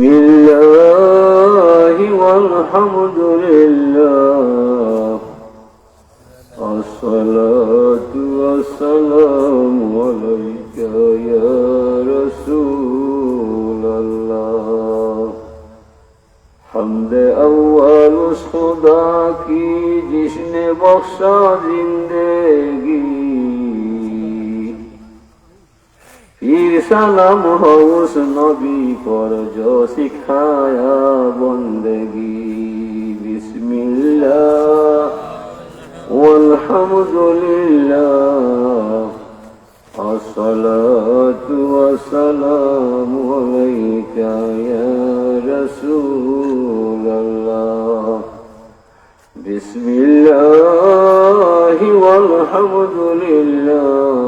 الله والحمد لله الصلاة والسلام عليك يا رسول الله حمد اول اس خدا کی جس نے بخشا زندگی پھر سلام ہو اس نبی پر جو سکھایا بندگی بسم اللہ والحمد لله الصلاة والسلام عليك يا رسول الله بسم الله والحمد لله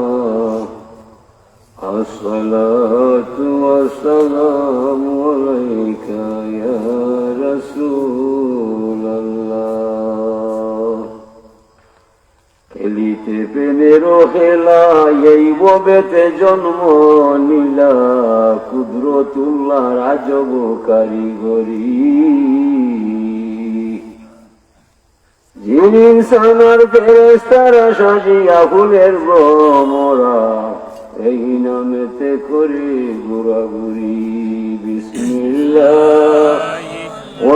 الصلاة والسلام عليك يا رسول الله খেলিতে প্রেমের খেলা এই ববেতে জন্ম নীলা কুদরতুল্লাহ রাজব কারিগরি যিনি ইনসানার ফেরেশতারা সাজিয়া ফুলের ভ্রমরা এই নামেতে করে ঘোরাঘুরি বিসমিল্লাহ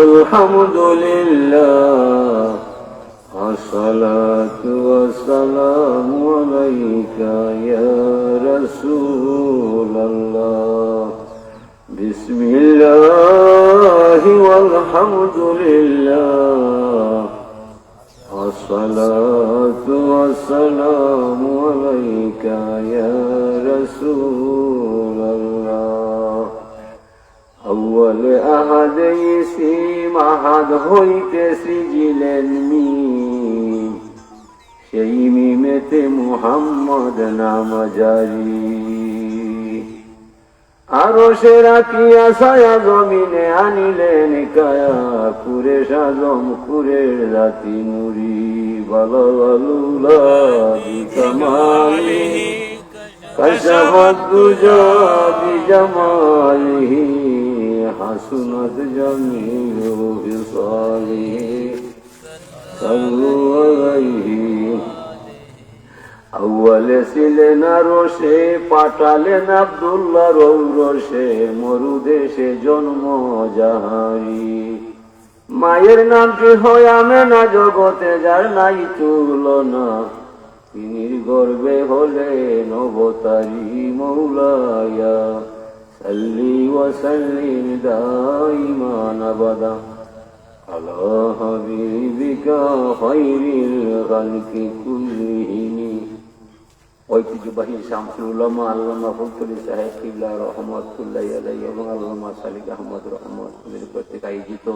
আলহামদুলিল্লাহ الصلاة والسلام عليك يا رسول الله بسم الله والحمد لله الصلاة والسلام عليك يا رسول الله أول أحد اسم أحد হইতে সৃজিলেন মিম সেই মিমেতে মুহাম্মদ নাম জারি আরশে রাখিয়া ছায়া জমিনে আনিলেন কায়া কুরেশ আজম কুরের জাতি নুরি বালালুলা বিকামালিহি কাশাফাত দুজা বিজামালিহি হাসুনাত জামিলু বিসালিহি সাল্লু আলাইহি আউয়ালে ছিলেন আরশে পাঠালেন আব্দুল্লাহ রৌরসে মরুদেশে জন্ম যাহারি মায়ের নামটি হয় আমেনা জগতে যার নাই তুলনা তিনি গর্বে হলেন অবতারী মৌলায়া সাল্লি ওয়া সাল্লিম দাইমান আবাদা আলা হাবিবিকা খায়রিল খালকি কুল্লিহিম ঐতিহ্যবাহী শামসুল উলামা আল্লামা ফজলুল সাহেব কিবলা রহমাতুল্লাহি আলাইহি এবং আল্লামা সালিক আহমদ রহমাতুল্লাহি কর্তৃক আয়োজিত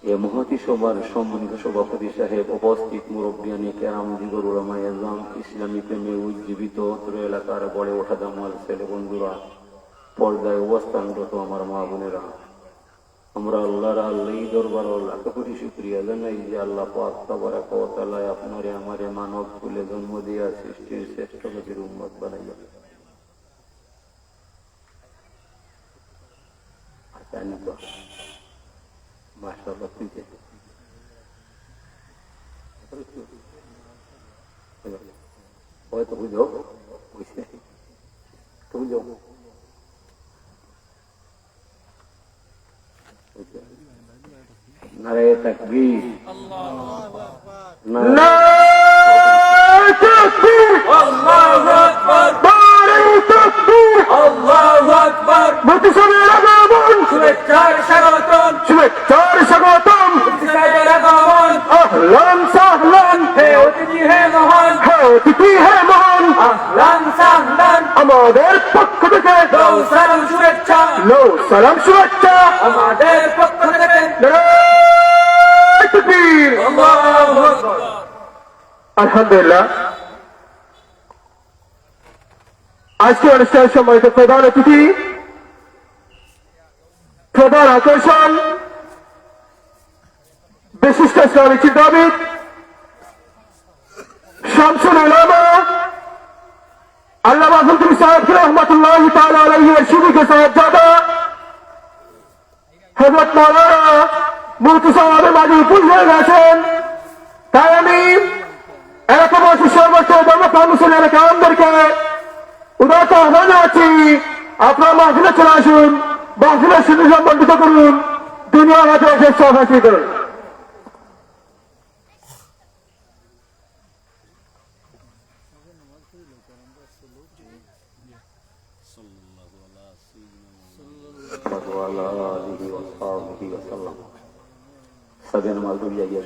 এ মহতী সভার সম্মানিত সভাপতি সাহেব, উপস্থিত মুরব্বিয়ানি কেরাম, দিগর উলামায়ে আযম, ইসলামী প্রেমে উজ্জীবিত অত্র এলাকার বড়ে ওঠা দামাল ছেলে বন্ধুরা, পর্দায় অবস্থানরত আমার মা বোনেরা, আমরা আল্লাহর দরবার লাখ কোটি শুকরিয়া জানাই যে আল্লাহ পাক তাবারাক ওয়া তাআলা আপনারে আমারে মানব কুলে জন্ম দিয়া সৃষ্টির শ্রেষ্ঠ নবীর উম্মত বানাইয়া জানি তো মাশাআল্লাহ ঠিক হয়তো বুঝো বুঝতে তো বুঝো নারে তাকবীর নারে তাকবীর আল্লাহু আকবার নারে তাকবীর আল্লাহু আকবার মুতসাবির আগমন শুভেচ্ছার স্বাগতম মুতসাবির আগমন আহলান সাহলান হে অতিথি হে মহান আহলান সাহলান আমাদের পক্ষ থেকে লো সালাম শুভেচ্ছা আমাদের পক্ষ থেকে তাকবীর আল্লাহু আকবার। আলহামদুলিল্লাহ, আজকে অনুষ্ঠান সম্মানিত প্রধান অতিথি, প্রধান আকর্ষণ, বিশিষ্ট ইসলামী চিন্তাবিদ, শামসুল উলামা আল্লামা ফজলুল সাহেব রহমাতুল্লাহি তাআলা আলাইহি ওয়া শিবিকে সাহেবজাদা হযরত মাওলানা মুফতি সাহেব মাঝে উপস্থিত হয়ে গেছেন। তাই আমি এলাকাবাসী সর্বোচ্চ ধর্মপ্রাণ মুসলিম কালামদেরকে উদারতা আহ্বান জানাচ্ছি, আপনারা মাহফিলে চলে আসুন, মাহফিলের সুযোগ সম্বন্ধিত করুন, দুনিয়া মাঝে শ্রেষ্ঠ হাসিল করুন।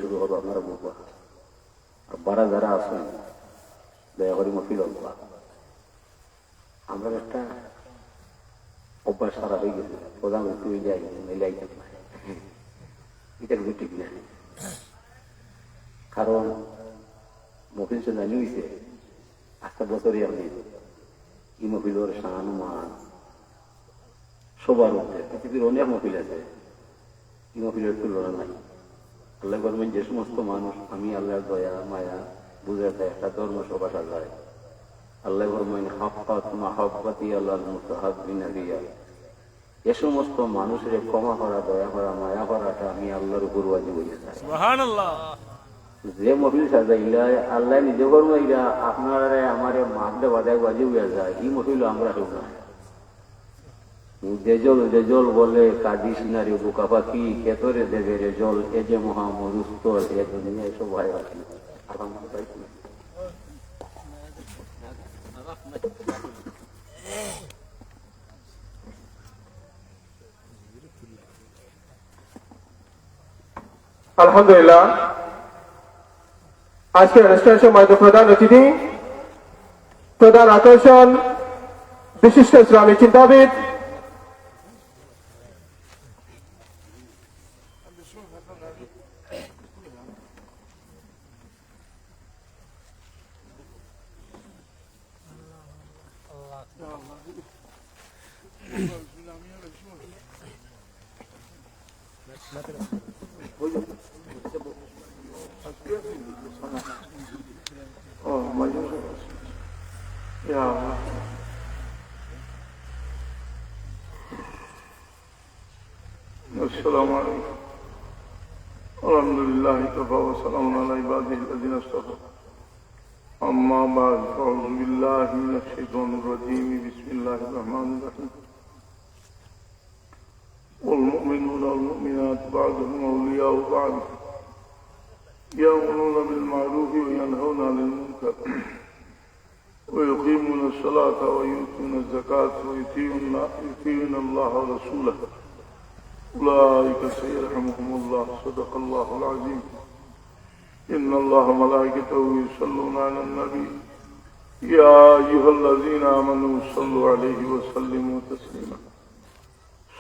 শুরু হবে আপনারা বলবো, আর বারা যারা আছেন দয়া করে মফিল আমরা একটা অভ্যাস সারা হয়ে গেছে, প্রধানমন্ত্রী মিলাই এটা কিন্তু ঠিক না। কারণ মফিল সে জানি হয়েছে আজকে বছরই আপনি এই মফিলের শান মান সবার মধ্যে পৃথিবীর অনেক মফিল আছে, এই মফিলের তুলনা নাই। আল্লাহ বলবেন যে সমস্ত মানুষ আমি আল্লাহর দয়া মায়া বুঝাতে একটা ধর্ম সভা সাজায়, আল্লাহ বলবেন হাফাত মাহাব্বাতি আল্লাহ মুস্তাহাবিনা রিয়া, এ সমস্ত মানুষের ক্ষমা করা দয়া করা মায়া করাটা আমি আল্লাহর উপর ওয়াজিব হয়ে যায়। সুবহানাল্লাহ। যে মফিল সাজাইলা আল্লাহ নিজে করবো ইরা আপনারা আমার মাহদে বাজায় ওয়াজিব হয়ে যায়, এই মফিল আমরা হোক না। দেজল দেজল বলে কাদিস নারী বোকা পাখি কেতরে দেবে রে জল, এ যে মহা মরুস্তর এ দুনিয়া এসব ভাই আছে। আলহামদুলিল্লাহ, আজকে অনুষ্ঠানের সময় প্রধান অতিথি, প্রধান আকর্ষণ বিশিষ্ট ইসলামী চিন্তাবিদ السلام عليكم الحمد لله كفى وسلام على عباده الذين اصطفى أما بعد فأعوذ بالله من الشيطان الرجيم بسم الله الرحمن الرحيم والمؤمنون والمؤمنات بعضهم أولياء بعض يأمرون بالمعروف وينهون عن المنكر ويقيمون الصلاة ويؤتون الزكاة ويطيعون الله ورسوله أولئك سيرحمهم الله صدق الله العظيم إن الله ملائكته يصلون على النبي يا أيها الذين آمنوا صلوا عليه وسلموا تسليما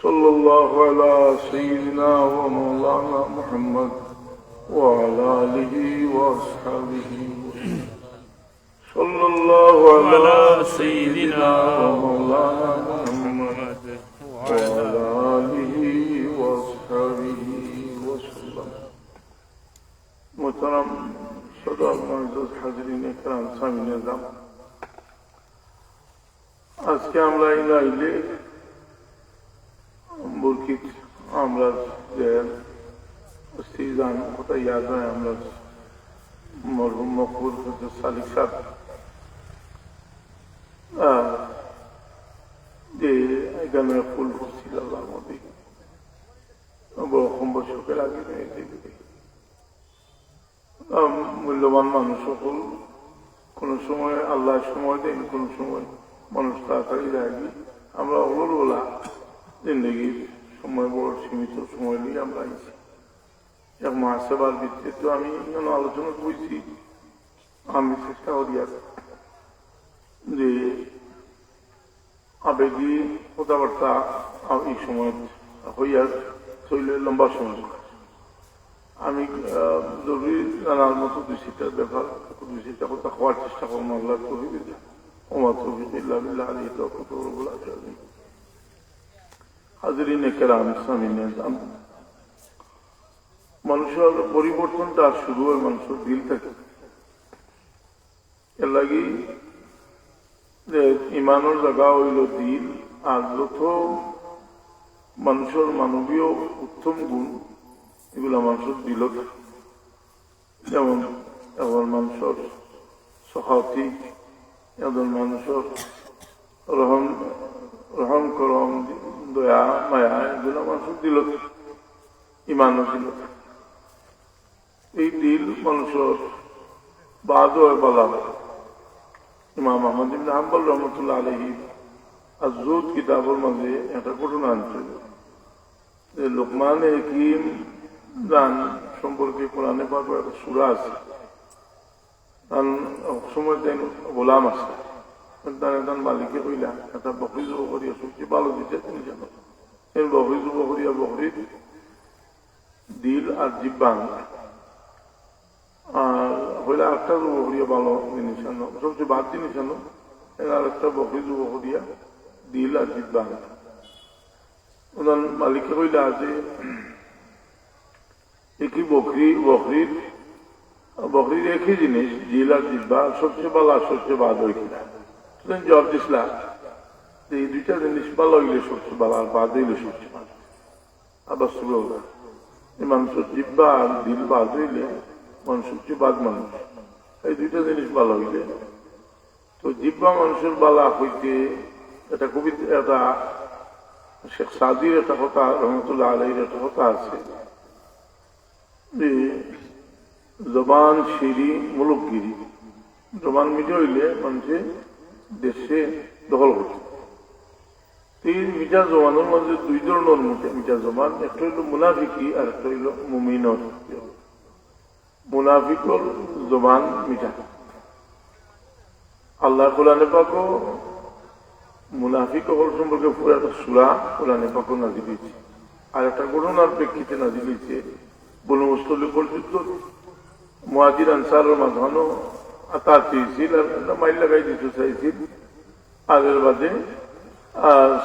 صلى الله على سيدنا ومولانا محمد وعلى آله وأصحابه صلى الله على سيدنا ومولانا محمد وعلى آله وأصحابه وسلم محترم صدر معزز حاضرین کرام سامعین اعظم আজকে আমরা এই লাইলে বুরকিত আমরা যে ইস্তিজান কথা ইয়াদ হয় আমরা মরহুম মকবুল হযরত সালিক সাহেব যে এখানে ফুল ফুটছিল আল্লাহর মধ্যে বড় সম্পর্কের আগে মূল্যবান মানুষ সকল কোন সময় আল্লাহ সময় দেন, কোন সময় মানুষ তাড়াতাড়ি যায়নি। আমরা ওলা জিন্দগির সময় বড় সীমিত সময় নিয়ে আমরা আইছি। এক মহাসেবার ভিত্তিতে আমি আলোচনা করছি, আমি চেষ্টা করি যে আবেগী কথাবার্তা এই সময় হইয়া শৈলের লম্বা সময় আমি জরুরি জানার মতো দুইটা ব্যাপার দুইটা কথা হওয়ার চেষ্টা করবো। আল্লাহ তৌফিক ওমা তৌফিক ইল্লা বিল্লাহ আলাইহি তাওয়াক্কালতু আলাইহি। হাজিরিন কেরাম সামিন মানুষের পরিবর্তনটা শুরু হয় মানুষের দিল থেকে। এর লাগি যে ইমানের জায়গা হইল দিল, আর যত মানুষের মানবীয় উত্তম গুণ এগুলা মানুষের দিল যেমন এবার মানুষের সহায়তি, এদের মানুষের রহম করম, দয়া মায়া, এগুলো মানুষের দিল, ইমানও দিল। এই দিল মানুষের বাদ বলা হয়। ইমাম আহমদ ইবনে হাম্বল রহমতুল্লাহ আলাইহি আজ-জুহদ কিতাবের মাঝে একটা ঘটনা আনছিল যে লোকমানে হাকিম গান সম্পর্কে কোরআনে পাকের একটা সূরা আছে। তার সময় দেন গোলাম আছে, তার মালিকে কইলা একটা বকরি জব করিয়া সবচেয়ে ভালো দিতে তুমি জানো, এই বকরি জব করিয়া বকরির দিল আর জিব্বা আর হইলে একটা জব করিয়া ভালো জিনিস আনো, সবচেয়ে বাদ জিনিস আনো, আর একটা বকরি জব করিয়া দিল আর জিব্বা ওনার মালিকে কইলা যে একই বকরির একই জিনিস দিল আর জিব্বা সবচেয়ে ভালো আর সবচেয়ে বাদ হয়ে কিনা। জবাব দিসলা যে এই দুইটা জিনিস ভালো হইলে সবচেয়ে ভালো আর বাদ হইলে সবচেয়ে ভালো। আবার শুরু মানুষের জিব্বা আর দিল বাদ হইলে মানুষ সবচেয়ে বাদ মানুষ। এই দুইটা জিনিস ভালো হইলে তো জিব্বা মানুষের বালা হইতে এটা কবিতা, এটা শেখ সাদির একটা কথা রহমতুল্লাহ আলাইহির একটা কথা আছে যে জবান শিরি মুলুকগিরি, জবান মিটে হইলে মানুষে দেশে দখল হচ্ছে। এই মিঠা জবানের মধ্যে দুই ধরনের মিঠা জবান, একটা হইল মুনাফিকি আর একটা হইল মুমিনর। মুনাফিকর জবান মিঠা, আল্লাহ কোরআনে পাকও মুনাফিক হল সম্পর্কে পুরো একটা সূরা কোরআনে পাকও নাযিল হয়েছে। আর একটা ঘটনার প্রেক্ষিতে নাযিল হয়েছে। বনু মুসলিম পরিচিত মুহাজির আনসারের মাঝখানো আতা চেয়েছিল আর মাইল লাগাই দিতে চাইছিল, আগের বাদে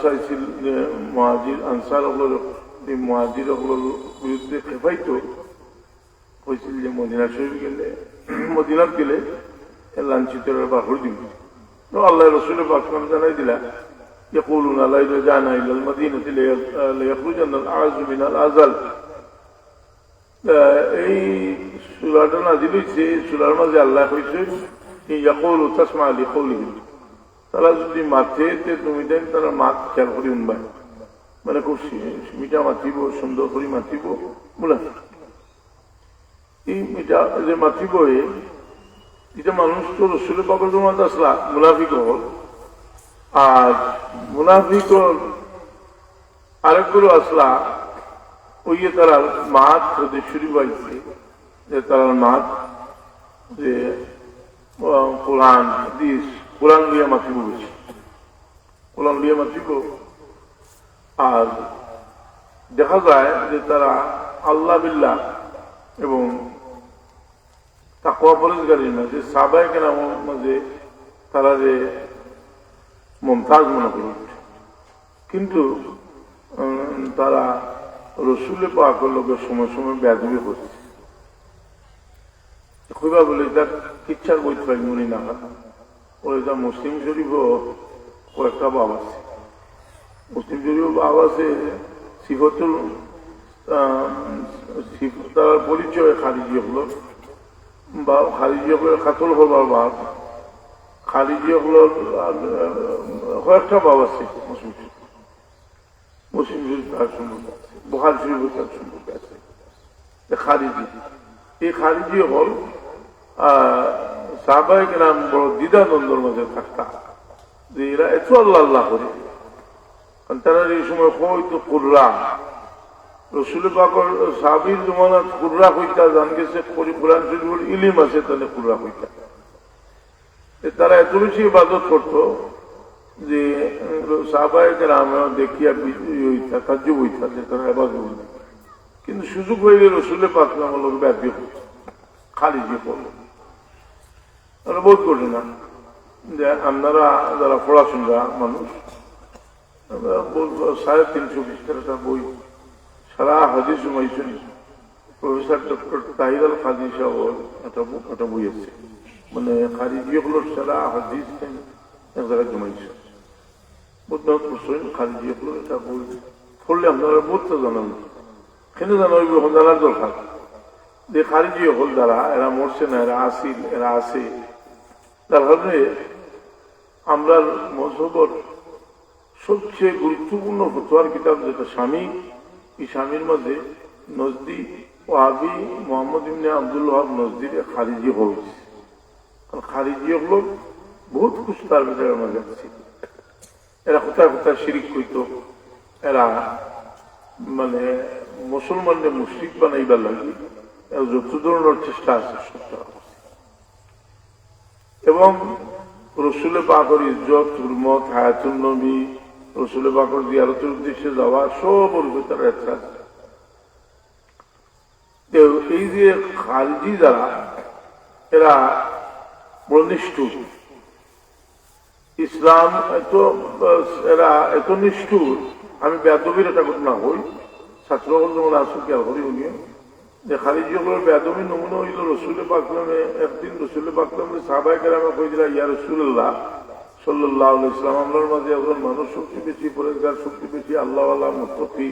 চাইছিল যে মুহাজির আনসার মুহাজির বিরুদ্ধে খেপাইত, হয়েছিল যে মদিনা শরীফ গেলে মদিনাত গেলে লাঞ্ছিত বাহর দিব। তো আল্লাহ রসুলের পাকনাম জানাই দিলা يقولون لا رجعنا الى المدينه ليخرجن الاعز من الاذل। এই সূরাটা নাযিল হইছে, সূরার মাঝে আল্লাহ কইছে ইয়াকুলু তাসমা লিকাউলিহি, তারা যদি মাথে তুমি দেন তারা মাত খেয়াল করি উনবা, মানে খুব মিঠা মাতিব, সুন্দর করে মাতিব। মুনাফিক এই মিঠা যে মাতিব এটা মানুষ তো রসুলের পাকের জমাত আসলা মুনাফিক হল। আর মুনাফিক আরেকগুলো আসলা ওই তারা মাত শুরু পাইছে যে তারা মাত যে কোরআন হাদিস, কোরআন লিয়ে মাতিব বেশি, কোরআন লিয়ে মাতিব। আর দেখা যায় যে তারা আল্লাহ বিল্লাহ এবং তাকওয়া পরেজগারির মাঝে সাহাবায়ে কেরামের মাঝে তারা যে মুমতাজ মনে করে, কিন্তু তারা রসুলে পাকের লোকের সময় সময় বেয়াদবি করছে। খুবই বলে তার কিচ্ছার বই পাই মনে না হয় ওই যা মুসলিম শরীফও কয়েকটা বাব আছে, মুসলিম শরীফ বাব আছে সিফতুল তার পরিচয় খারিজি হলো বা খারিজি হলে খাতল হবার বাব, খারিজি হলো কয়েকটা বাব আছে মুসলিম শরীফ তার সম্পর্কে আছে, বুখারী শরীফ তার সম্পর্কে আছে খারিজি। এই খারিজি হল সাহাবায়ে কেরাম বড় দ্বিধাদ্বন্দ্বের মাঝে থাকতা যে এরা এত আল্লাহ আল্লাহ করে। তারা এই সময় হয়তো কুররা রসুলের পাকের সাহাবীর জমানাত কুররা হইতা জান গেছে কোরআন শরীফের ইলম আছে, তাহলে কুররা হইতা তারা এত বেশি ইবাদত করত যে সাহাবায়ে কেরাম দেখিয়া তাজ্জুব হইতা যে তারা ইবাদত করে। কিন্তু সুযোগ হয়ে গেল রসুলের পাক নামের লোক ব্যাপী হচ্ছে খারিজি করলো। তারা বোধ করি না যে আপনারা যারা পড়াশোনা মানুষ 350 পৃষ্ঠার বই সারা হাদিস মাইছেন প্রফেসর ডক্টর তাহির আল কাজী সাহেব একটা বই আছে, মানে খারিজি হলো সারা হাদিস এক জায়গায় জমাইছে বুদ্ধ হোসেন খারিজি হলো একটা বই করলে আপনারা বুঝতে জানান কেন জানো ওই জানার দরকার যে খারিজি হল যারা এরা মরছে না, এরা আসিল, এরা আছে, তার কারণে আমরা মজহবর সবচেয়ে গুরুত্বপূর্ণ ফতোয়ার কিতাব যেটা স্বামী, এই স্বামীর মধ্যে নজদি ওয়াহাবি মোহাম্মদ ইবনে আব্দুল ওয়াহাব নজদির খারিজি হয়েছে। খারিজি হল বহুত কিছু তার ভিতরে আমাদের ছিল। এরা কোথায় কোথায় শিরিক করত, এরা মানে মুসলমানদের মুশরিক বানাইবার লাগি যত ধরনের চেষ্টা আছে এবং রসুলের পাকের ইজ্জত, হুরমত, হায়াতুন নবী, রসুলের পাকের জিয়ারতের উদ্দেশ্যে যাওয়া সব ওর ভিতরে আছে। এই যে খারিজি যারা এরা বড় নিষ্ঠুর, ইসলাম এরা এত নিষ্ঠুর, আমি বেদবির একটা ঘটনা হই ছাত্রগণ যেমন আসুক আর হরি উনিও যে খারিজি হল বেদবি নমুনা হইল রসুলের পাকলামে একদিন রসুলের পাকলামে সাহাবায়ে কেরামে কইছিল ইয়া রাসূলুল্লাহ সাল্লাল্লাহু আলাইহি ওয়াসাল্লাম, আমরার মাঝে একজন মানুষ শক্তি বেশি, পরেশগার শক্তি বেশি, আল্লাহওয়ালা মুত্তাকি,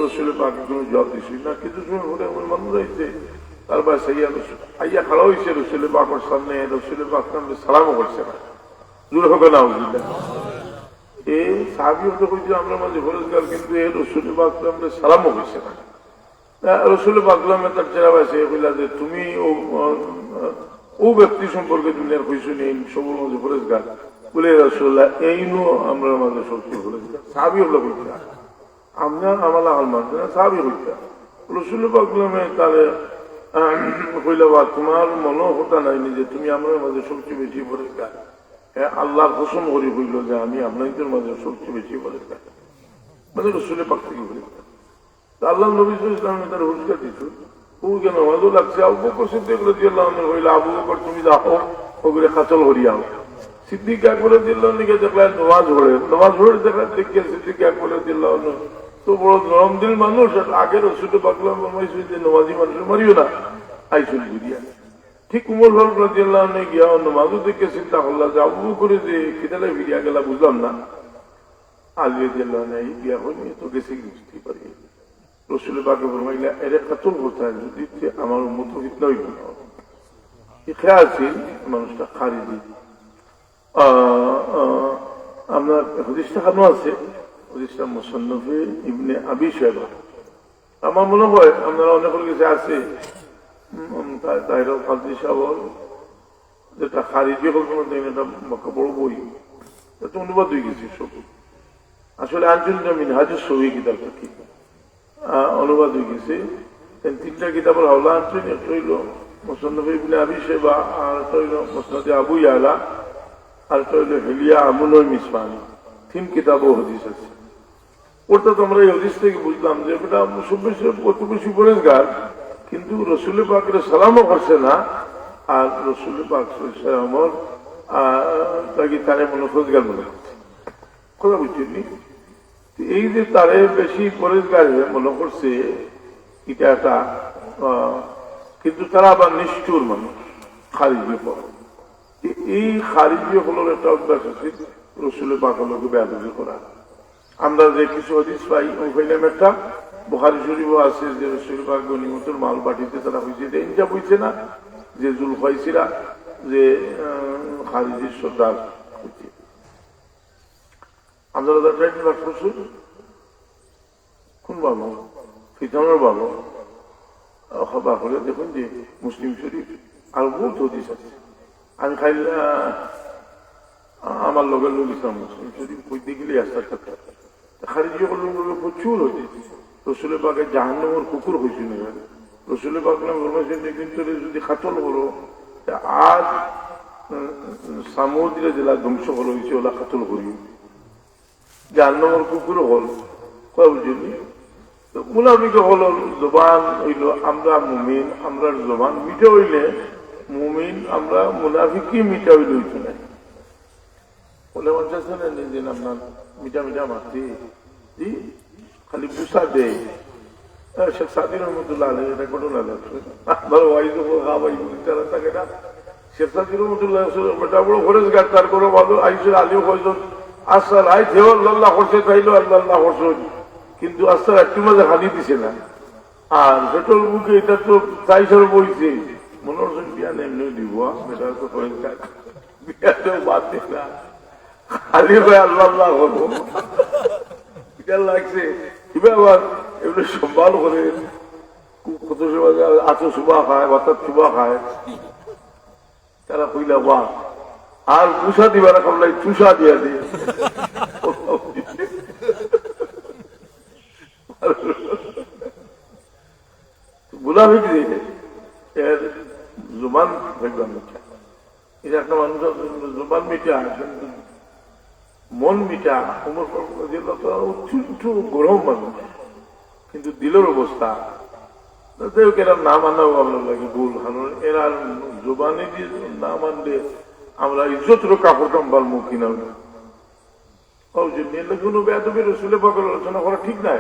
রসুলের পাক কোনো জবাব দিছি না। কিছু সময় পরে এমন মানুষ হয়েছে তার বাসায় আইয়া খাড়া হয়েছে রসুলের পাকের সামনে, রসুলের পাকলামে সালামও করছে না, দূর হবে না বুঝলেন। এই সাহাবী হতে কইছে আমরা মাঝে পরেশগার, কিন্তু এই রসুলের পাকলামে সালামও করছে না। রসুলের পাকলামে তার চেরা বাসে কইলা যে তুমি ও ব্যক্তি সম্পর্কে তুমি আর কইছো নেই সবুর মাঝে পরেশগার বলে রসুল্লাহ এই নো আমরা মাঝে শক্তি পরেশগার। সাহাবী হলো কইতা আমরা আমালা হাল মানছে না, সাহাবী কইতা রসুলের পাকলামে তাহলে কইলা বা তোমার মনে হতা নাই যে তুমি আমার মাঝে শক্তি বেশি পরেশগার। আল্লাহর কসম করি হইল যে আমি আপনাদের মাঝে শক্তি বেশি পরেশগার, মানে রসুলের পাক থেকে পরেশগার। আল্লাহ নবী ইসলামে তার হুঁশিয়ার দিত ও কেন আমাদেরও লাগছে। আবু বকর সিদ্দিক রাদিয়াল্লাহু আনহু কইলা আবু বকর তুমি যাও ওগুলো খাচল হরিয়াও। সিদ্দিক আকবর রাদিয়াল্লাহু আনহু দেখলেন নামাজ পড়ে দেখলেন দেখিয়ে সিদ্দিক আকবর রাদিয়াল্লাহু আনহু তো বড় নরম দিল মানুষ, আগে রসুলের পাকলাম ফরমাইছিল যে নামাজি মানুষ মারিও না, আইসুল বুঝিয়া। ঠিক উমর ফারুক রাদিয়াল্লাহু আনহু গিয়া নামাজও দেখে চিন্তা করলা যে আবু বকর যে কিতালে ফিরিয়া গেলা বুঝলাম না, আলী রাদিয়াল্লাহু আনহু গিয়া হইনি তো গেছে বুঝতে পারি। রসুলের পাকে ফরমাইলা এর কাতল কোথায় যদি আমার মতো ফিতনা হইব না। খেয়াল আছে মানুষটা খারিজি। আপনার হাদিসটা কেন আছে, হাদিসটা মুসান্নফে ইবনে আবি শায়বা। আমার মনে হয় আপনারা অনেকের কাছে আছে তাহির কাদরি সাহেব যেটা খারিজি হল এটা বড় বই, এটা অনুবাদ হয়ে গেছে সব। আসলে আঞ্চলিক মিনহাজুস সহিহ কিতাব থেকে অনুবাদ হয়ে গেছে। তিনটা কিতাবের হাওলা আনছেন, একটা হইল মুসান্নফে ইবনে আবি শায়বা, আর একটা হইল মুসনাদে আবু ইয়ালা, আর একটা হইল হিলিয়া আমুল মিসবানি। তিন কিতাবও হাদিস আছে। ওটা তো আমরা এই হাদিস থেকে বুঝলাম যে এটা সব বেশি কত বেশি পরেশগার, কিন্তু রসুলের পাকের সালামও করছে না, আর রসুলের পাক আমার তাকে তারে মনে পরেশগার মনে করছে। কথা বুঝছেন? এই যে তারে বেশি পরেশগার মনে করছে এটা একটা, কিন্তু তারা আবার নিষ্ঠুর মানুষ, খারিজি পড়ে। এই খারিজি হলো একটা অভ্যাস আছে রসুলের পাকের লোকে বেয়াদবি করা। আমরা যে কিছু হাদিস পাই ওই পাইলাম একটা বুখারী শরীফও আছে যে রসুল পাক গনিমতের মাল বাটিতে তারা হয়েছে, এটা বুঝছে না যে জুলফাইসিরা যে খারিজির সর্দার হয়েছে। আপনারা ট্রেনিং বাস করছেন কোন ভালো ফিতানোর ভালো খবর হলে দেখুন যে মুসলিম শরীফ আর বহুত হাদিস আছে। আমি খাইল আমার লগের লোক ইসলাম মুসলিম শরীফ কইতে গেলে আস্তে আস্তে খারিজি প্রচুর হয়েছে। রসুলের পাকে জাহান্নামের কুকুর হয়েছে না, রসুলের পাক কিন্তু যদি খাতল করো আজ সামুদ্রে জেলা ধ্বংস করা হয়েছে ওলা খাতল করি, জাহান্নামের কুকুর হল বুঝলি। মুনাফিক হল জবান হইল আমরা মুমিন, আমরা জবান মিঠা হইলে মুমিন, আমরা মুনাফিকই মিঠা হইলে হইতো না বলে মানুষ আছে না নিজে আপনার মিঠা মিঠা মারতে খালি বুসা দেয়। শেখ সাদি রহমতুল্লাহ আলী এটা ঘটনা ভালো তারা থাকে না। শেখ সাদি রহমতুল্লাহ বেটা বড় ফরেজগার, তার কোনো ভালো আইসের আলিও কয়জন আসাল আই থেওয়াল্লাহ করছে তাইলো আল্লাহ করছে কিন্তু আস্তে একটু মাঝে খালি দিছে না। আর পেট্রোল বুকে এটা তো চাইশার বইছে, মনে হচ্ছে বিয়া এমনি দিব, এটা তো বিয়াতেও বাদ দিস না, খালি হয়ে আল্লাহ আল্লাহ হলো। এটা লাগছে কিভাবে আবার এগুলো সম্ভাল করে কত সময় আচো সুবা খায়, বাতার সুবা খায়, তারা কইলা বা আর পুষা দিবা না কামলাই চুষা দিয়া দিয়ে মুনাফিক এর জুবান ভাবলাম মিঠা, এটা একটা মানুষ জুবান মিঠা কিন্তু মন মিঠা, অত্যন্ত গরম মানুষ, কিন্তু দিলের অবস্থা এরা না মানাও আমরা লাগে ভুল। কারণ এরা জোবানে দিয়ে না মানলে আমরা ইজ্জতের কাপড় কাম্বার মুখী না, কোনো বেদবি রসুলে পাকের আলোচনা করা ঠিক নাই,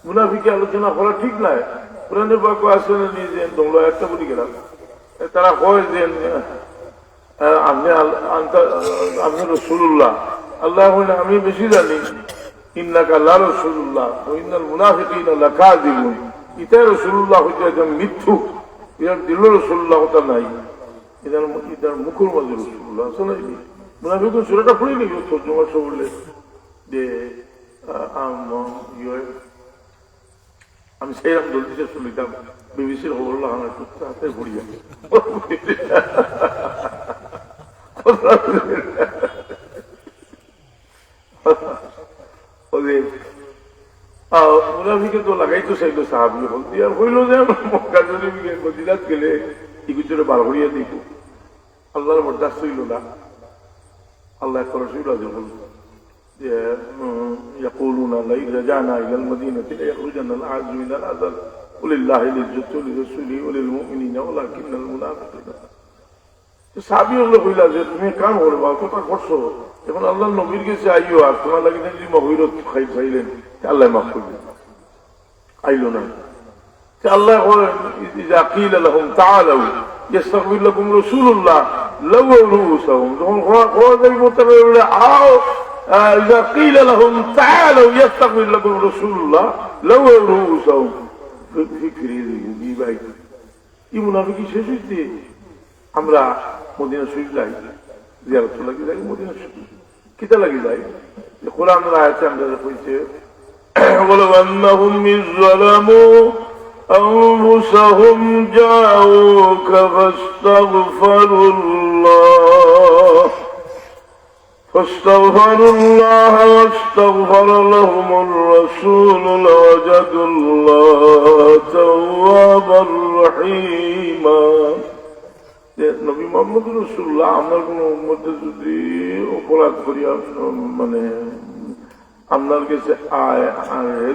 মুনাফিকে আলোচনা করা ঠিক নাই। পুরানে পাক আসে নিজে তোমরা একটা বলি গেলাম, তারা কয় যে আপনি রসুল্লাহ, আল্লাহ আমি বেশি জানি, ইন্নাকা লা রাসূলুল্লাহ ওয়া ইন্নাল মুনাফিকিনা লাকাযিবুন, ইতা রাসূলুল্লাহ হইতে একজন মিথ্যুক, এর দিল রাসূলুল্লাহ কথা নাই, এটার মুখের মাঝে রাসূলুল্লাহ আসলে মুনাফিকুন সূরাটা পড়ে নিব তর্জমা বললে যে আমি সেইরকম জলদিতে শুনিতাম বিবিসির খবর লাগানো হাতে ঘুরিয়া মুনাফিকে তো লাগাইতো চাইলো সাহাবি হল দিয়ে হইল যে মক্কা যদি মদিনাত গেলে ইগুচরে বার করিয়া দিব, আল্লাহর বরদাস্ত হইল না। আল্লাহ রসুল আজ বলল যে يقولون لئن رجعنا الى المدينه ليخرجن الاعز من الاذل ولله العزه ولرسوله وللمؤمنين ولكن المنافقين। সাহাবী হলো কইলা যে তুমি কাম করবা, কথা করছো, এখন আল্লাহর নবীর কাছে আইও, আর তোমার লাগি যদি মহিরত খাই চাইলেন আল্লাহ মাফ করবেন, আইলো না। আল্লাহ ইযা কিল লাহুম তাআলু ইস্তাগফির লাকুম রাসূলুল্লাহ লাউ রুউসাহুম, যখন কোয়া যাইব তবে বলে আও, ইযা কিল লাহুম তাআলু ইস্তাগফির লাকুম রাসূলুল্লাহ লাউ রুউসাহুম ফিকরি দি ভাই। এই মুনাফিকি শেষ হইছে, আমরা মদিনা শরীফ যাই, জিয়ারত লাগি যাই, মদিনা শরীফ কিতা লাগি যাই, কোরআনের আয়াতে আমরা কইছে ولو أنهم إذ ظلموا أنفسهم جاءوك فاستغفروا الله واستغفر لهم الرسول لوجدوا الله توابا رحيما। নবী মুহাম্মদ রাসূলুল্লাহ আমার কোন উম্মতে যদি অপরাধ করিয়া মানে আপনার কাছে আয়,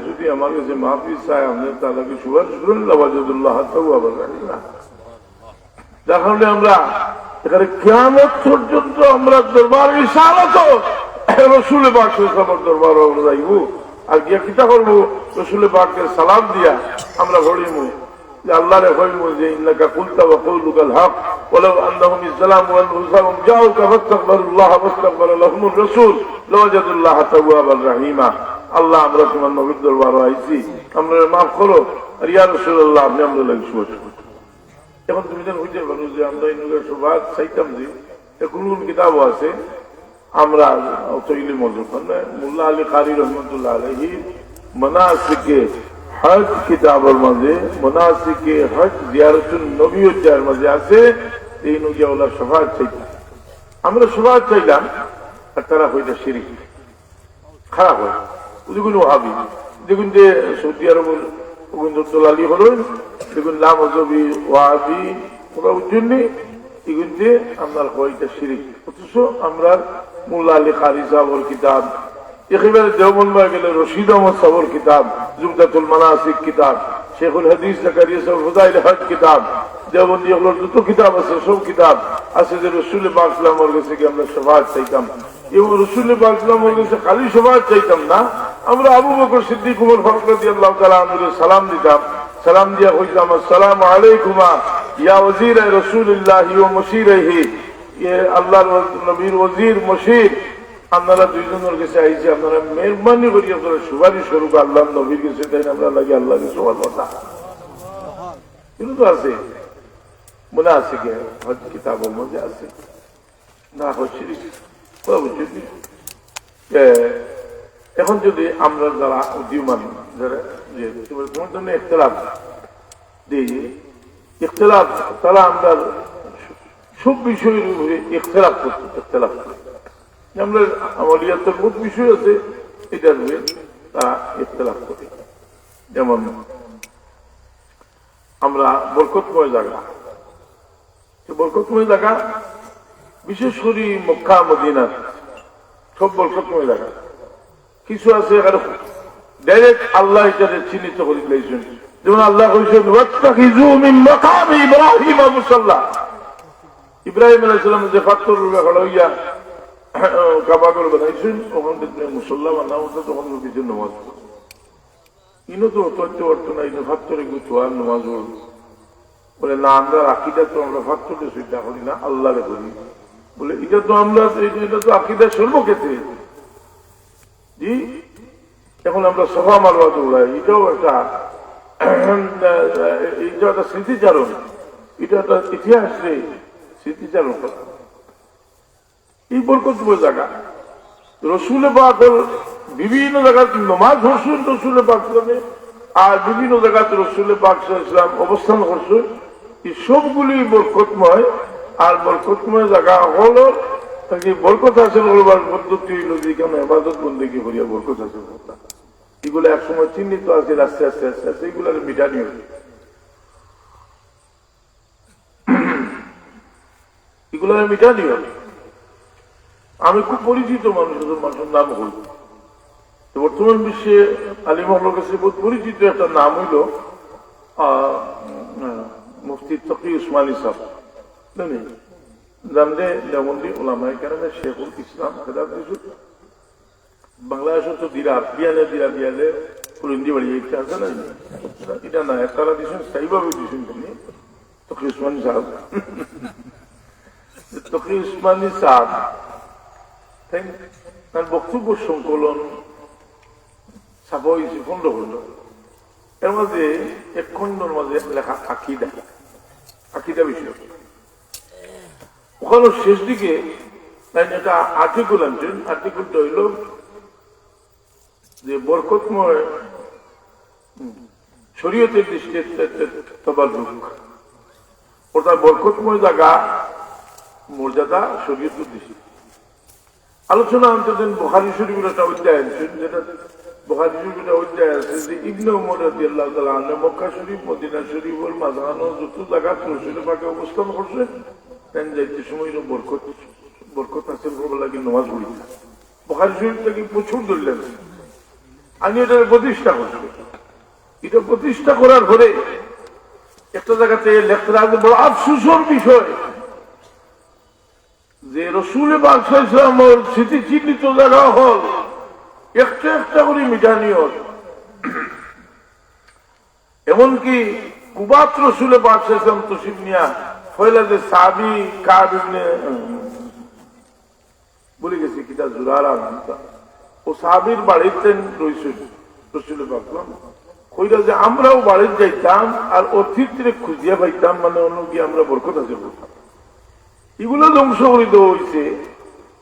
যদি আমার কাছে মাফি চায় আপনি তাদেরকে সুপারিশ করেন, লাওয়াজাদুল্লাহ তাওয়াবার রাহিমা। তাহলে আমরা এখানে কিয়ামত পর্যন্ত আমরা দরবার ইশারাত রাসূল পাক সাল্লাল্লাহু আলাইহি দরবার আমরা যাইব, আর গিয়া কিতা করব, রাসূল পাকের সালাম দিয়া আমরা পড়িব যে আল্লাহরে কইব যে ইন্নাকা কুলতা ওয়া কওলুকাল হক ওয়ালাউ আন্নাহুম ইসলামু ওয়া আনফুসাহুম জাউকা ফাস্তাগফিরুল্লাহ ওয়াস্তাগফারা লাহুমুর রাসূল লাওয়াজাদুল্লাহ তাওয়াবার রাহিমা। আল্লাহ আমরা তোমার নবীর দরবারে আইছি, আমরা মাফ করো, আর ইয়া রাসূলুল্লাহ আপনি আমরা লাগি সুবহান। এখন তুমি যেন বুঝতে পারো যে আমরা ইনুলের সুবাদ চাইতাম যে কোন কোন কিতাব আছে, আমরা তৈলি মজুর মোল্লা আলী কারি রহমতুল্লাহ আলাইহি মানাসিকে হজ কিতাবের মাঝে মুনাসিকে হজ জিয়ারতুন নবী যার মাঝে আছে, এই নজিয়া ওলা শফাআত চাইতাম, আমরা শফাআত চাইলাম, আর তারা হইতে শিরিক খারাপ হয়। যেগুলো ওয়াহাবি, দেখুন যে সৌদি আরব দলালি হলেন, দেখুন লামজবি ওয়াহাবি ওরা উজ্জন্যে এগুলো আপনার হইতে শিরিক। অথচ আমরা মোল্লা আলী কারি সাহেবের কিতাব, একেবারে দেওবন্দ গেলে রশিদ আহমদ সাহেবের কিতাব জুমদাতুল মানাসিক কিতাব, শেখুল হাদিস জাকারিয়া সাহেব ফুদাইল হজ কিতাব, দেওবন্দি এগুলোর যত কিতাব আছে সব কিতাব আছে যে রসুল পাক সাল্লাল্লাহু আলাইহি ওয়াসাল্লামের কাছে আমরা শফাআত চাইতাম। এবং রসুল পাক সাল্লাল্লাহু আলাইহি ওয়াসাল্লামের কাছে খালি শফাআত চাইতাম না, আমরা আবু বকর সিদ্দিক ওমর ফারুক রাদিয়াল্লাহু তাআলা আনহুকে সালাম দিতাম, সালাম দিয়া কইতাম আসসালামু আলাইকুমা ইয়া ওয়াজির রাসূলুল্লাহ ওয়া মুশিরিহি, আল্লাহর নবীর ওয়াজির মুশির আপনারা দুইজনের কাছে আইসি, আপনারা মেহরবানি করি আপনারা সুপারিশ স্বরূপ আল্লাহ নবীর কাছে তাই আমরা লাগে আল্লাহকে সবার কথা কিন্তু তো আছে মনে আছে কে হয়তো কিতাবের মধ্যে আছে না হচ্ছে এখন যদি আমরা যারা উদীয়মান যারা যে তোমার জন্য ইখতিলাফ দিই ইখতিলাফ তারা আমরা সব বিষয়ের উপরে ইখতিলাফ করতে ইখতিলাফ করি আমরা আমলিয়াতের বহুত বিষয় আছে এটার উপরে তারা ইখতিলাফ করি যেমন আমরা বরকতময় জায়গা বরকতময় জায়গা বিশেষ করে মক্কা মদিনা সব বরকতময় জায়গা কিছু আছে এখানে ডাইরেক্ট আল্লাহ এটাকে চিহ্নিত করে দিয়েছেন যেমন আল্লাহ কইছেন ওয়াত্তাখিযু মিন মাকামি ইব্রাহিম মুসাল্লা ইব্রাহিম আলাইহিস সালাম যে পাথর হইয়া কাবা করে বানাইছেন ওখান থেকে মুসল্লা বানাও তখন কিছু নামাজ ইনো তো তথ্য অর্থ নাই পাথরে গুছো আর নামাজ বলে না আমরা আকিদা তো আমরা পাথরকে চিন্তা করি না আল্লাহরে করি বলে এটা তো আমরা এটা তো আকিদা সর্বক্ষেত্রে জি এখন আমরা সভা মারওয়া দৌড়াই এটাও একটা স্মৃতিচারণ এটা একটা ইতিহাস রে স্মৃতিচারণ করা এই বরকতময় জায়গা রসুল পাকের বিভিন্ন জায়গায় নমাজ হচ্ছেন রসুল পাক আর বিভিন্ন জায়গাতে রসুল পাক ইসলাম অবস্থান করছেন এই সবগুলি বরকতময় আর বরকতময় জায়গা হলো বরকত হাসিল করবার পদ্ধতি হইল যেখানে আবাদত বন্দেগী করিয়া বরকত হাসিল করতাম এগুলো একসময় চিহ্নিত আছে আস্তে আস্তে আস্তে আস্তে এগুলোর মিটানি হইল এগুলোর মিটানি হল আমি খুব পরিচিত মানুষের নাম হইল বর্তমান বিশ্বে আলী মহল্লার কাছে বহুত পরিচিত একটা নাম হইল মুফতি তকি উসমানী সাহেব জানলে যেমনটি ওলামায়ে কেরামে শেখুল ইসলাম খেদাব দিয়েছিল বাংলাদেশের তো দিয়ালে পুরিন্দি বাড়ি একটা আছে না এটা না তারা দিয়েছেন স্থায়ীভাবে দিয়েছেন তিনি তকি উসমানী সাহেব তকি উসমানী সাহেব তার বক্তব্য সংকলন ছাপা হয়েছে 15 খন্ড এর মাঝে এক খন্ডর মাঝে লেখা আকিদা বিষয় ওখানে শেষ দিকে একটা আর্টিকেল আনছেন আর্টিকেলটা হইল যে বরকতময় শরীয়তের দৃষ্টিতে অর্থাৎ বরকতময় জায়গা মর্যাদা শরীয়তের দৃষ্টি আলোচনা আনতেন বুখারী শরীফের একটা অধ্যায় আনছেন যেটা বুখারী শরীফের অধ্যায় আছে যে ইবনে উমর রাদিয়াল্লাহু তাআলা আনহু মক্কা শরীফ মদিনা শরীফের মাঝখানে যত জায়গা রাসূল পাকে অবস্থান করছেন তেন যাইতে সময় বরকত হাসিল করবার লাগে নামাজ পড়ি বুখারী শরীফ থেকে প্রচুর দলিল আমি এটা প্রতিষ্ঠা করছি এটা প্রতিষ্ঠা করার পরে একটা জায়গাতে লেখতে আছে বড় আফসোসের বিষয় যে রসুল পাক সাল্লাল্লাহু আলাইহি ওয়াসাল্লামের স্মৃতি চিহ্নিত জায়গা হল একটা একটা করে মিটানি হল এমনকি কুবাত রসুল পাক সাল্লাল্লাহু আলাইহি ওয়াসাল্লাম তশরিফ নিয়া ফয়লা যে সাহাবী কাব ইবনে বলে গেছে কিতা জুরারা ও সাহাবীর বাড়িতে রইছেন রসুল পাক কইরা যে আমরাও বাড়িতে যাইতাম আর অতিথিরে খুঁজিয়া পাইতাম মানে অন্য গিয়ে আমরা বরকত হাসিল করতাম এগুলো ধ্বংস করে দেওয়া হয়েছে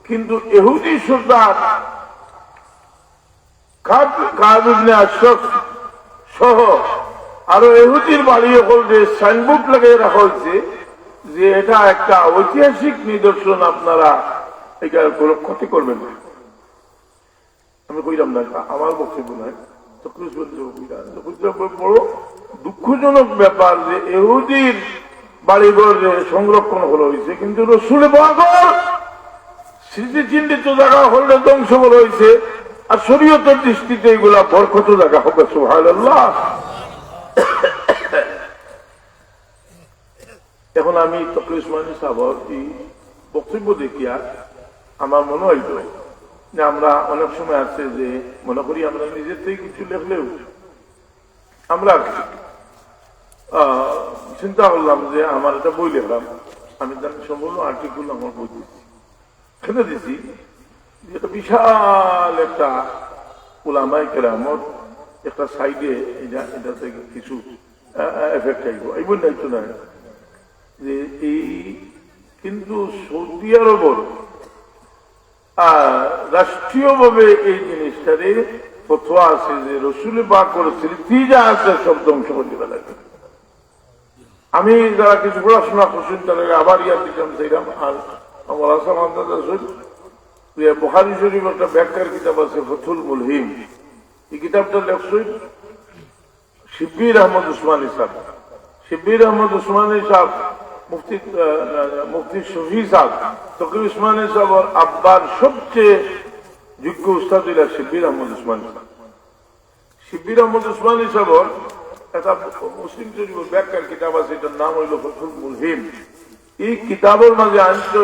কিন্তু ইহুদি সর্দার কাব ইবনে আশরাফ সহ আরো ইহুদির বাড়ি হলে সাইনবোর্ড লাগিয়ে রাখা হয়েছে যে এটা একটা ঐতিহাসিক নিদর্শন আপনারা এটা কোনো ক্ষতি করবেন না আমি কইলাম না আমার বক্তব্য নয় বড় দুঃখজনক ব্যাপার যে ইহুদির বাড়িঘর সংরক্ষণ করা হয়েছে কিন্তু রসুল পাকের স্মৃতিচিহ্নিত জায়গা হলে ধ্বংস করা হয়েছে আর শরীয়তের দৃষ্টিতে এগুলা বরকত জায়গা হবে সুবহানাল্লাহ। এখন আমি তকি উসমানী সাহেবের এই বক্তব্য দেখিয়া আমার মনে হইল যে আমরা অনেক সময় আছে যে মনে করি আমরা নিজের থেকে কিছু লেখলেও আমরা চিন্তা করলাম যে আমার একটা বই লেখলাম আমি তার সম্পূর্ণ আর্টিকেল আমার বই দিচ্ছি খেতে দিচ্ছি এটা বিশাল একটা উলামায়ে কেরামত একটা সাইডে এটা থেকে কিছু এফেক্ট আইব এইব নাই তো না যে এই কিন্তু সৌদি আরবের রাষ্ট্রীয়ভাবে এই জিনিসটারে ফতোয়া আছে যে রসুল পাক করেছিল যা আছে সব ধ্বংস করে দিবে লাগে। আমি যারা কিছু পড়াশোনা করছেন তারা আবার ইয়ার দিতাম সেইরাম। আর আমার আসাম আন্দাজ বুখারী শরীফ একটা ব্যাখ্যার কিতাব আছে ফতুল মুলহিম, এই কিতাবটা লেখছেন শিব্বির আহমদ উসমানী সাহেব। শিব্বির আহমদ উসমানী সাহেব মুফতি শফি সাহেব তকি উসমানী সাহেব আব্বার সবচেয়ে যোগ্য উস্তাদ হইল শিব্বির আহমদ উসমানী সাহেব। শিব্বির আহমদ উসমানী সাহেব একটা মুসলিম শরীফের ব্যাখ্যার কিতাব আছে, এটার নাম হইল ফতুল মুলহিম। এই কিতাবের মাঝে আনছে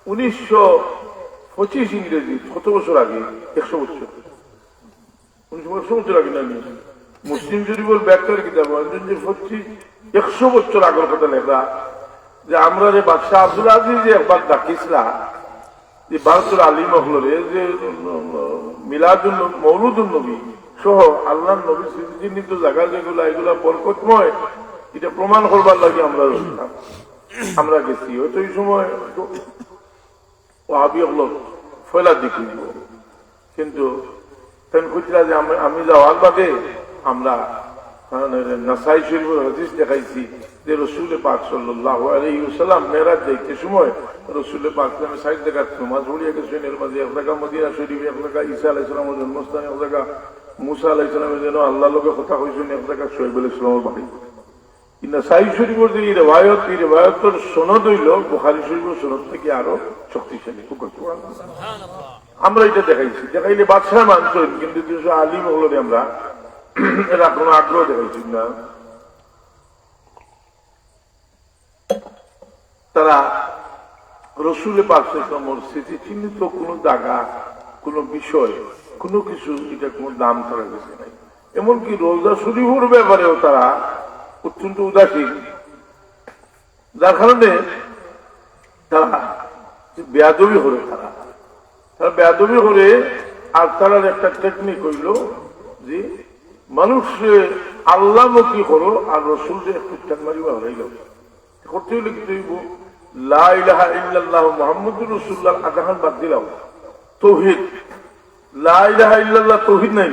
1925 ইংরেজি, কত বছর আগে, 100 বছর, 100 বছর আগে না, মুসলিম শরীফের ব্যাখ্যার কিতাব 100 বছর আগের কথা লেখা যে আমরা যে বাদশাহ আব্দুল আজিজ যে একবার ডাকিছিলা যে ভারতের আলিম হলরে যে মিলাদুল মৌলুদুল নবী সহ আল্লাহ নবী চিহ্নিত জায়গা যেগুলা এগুলা বরকতময়, এটা প্রমাণ করবার লাগে আমরা গেছি। হয়তো এই সময় ওয়াহাবি হল ফয়লা দিকে, কিন্তু খুঁজলা যে আমি যাওয়ার বাদে আমরা নাসাই শরীফের হাদিস দেখাইছি যে রসুল পাক সাল্লাল্লাহু আলাইহি ওয়াসাল্লাম মেরাজ যাইতে সময় রসুল পাক সাইড জায়গা নামাজ পড়িয়া গেছেন। এর মাঝে এক জায়গা মদিনা শরীফ, এক জায়গা ঈসা আলাইহিস সালামের জন্মস্থান, এক জায়গা মুসা আলাইহিস সালামের যেন আল্লাহর লগে কথা কইছেন, এক জায়গা শুআয়ব আলাইহিস সালামের বাড়ি। নাসাই শরীফের যে এই রেওয়ায়তের সনদ হইল বুখারী শরীফের সনদ থেকে আরো শক্তিশালী। আমরা এটা দেখাইছি, দেখাইলে বাদশাহ মানতেন, কিন্তু আলিম হলরে আমরা এরা কোনো আগ্রহ দেখাইছি না। তারা রসুল পাক সাল্লাল্লাহু স্মৃতি চিহ্নিত কোন জায়গা, কোন বিষয়, কোনো কিছু এটা কোন দাম করা গেছে নাই। এমনকি রোজা শরীফের ব্যাপারেও তারা অত্যন্ত উদাসীন, যার কারণে তারা বেয়াদবি করে, তারা বেয়াদবি করে। আর তার একটা টেকনিক হইল যে মানুষ আল্লাহমুখী করো আর রসুলকে একটু টান মারিবা হয়ে গেল। করতে হইলে কি হইব, লা ইলাহা ইল্লাল্লাহ মুহাম্মাদুর রাসূলুল্লাহ আধাখান বাদ দিলাম, তাওহীদ, লা ইলাহা ইল্লাল্লাহ তাওহীদ নাই,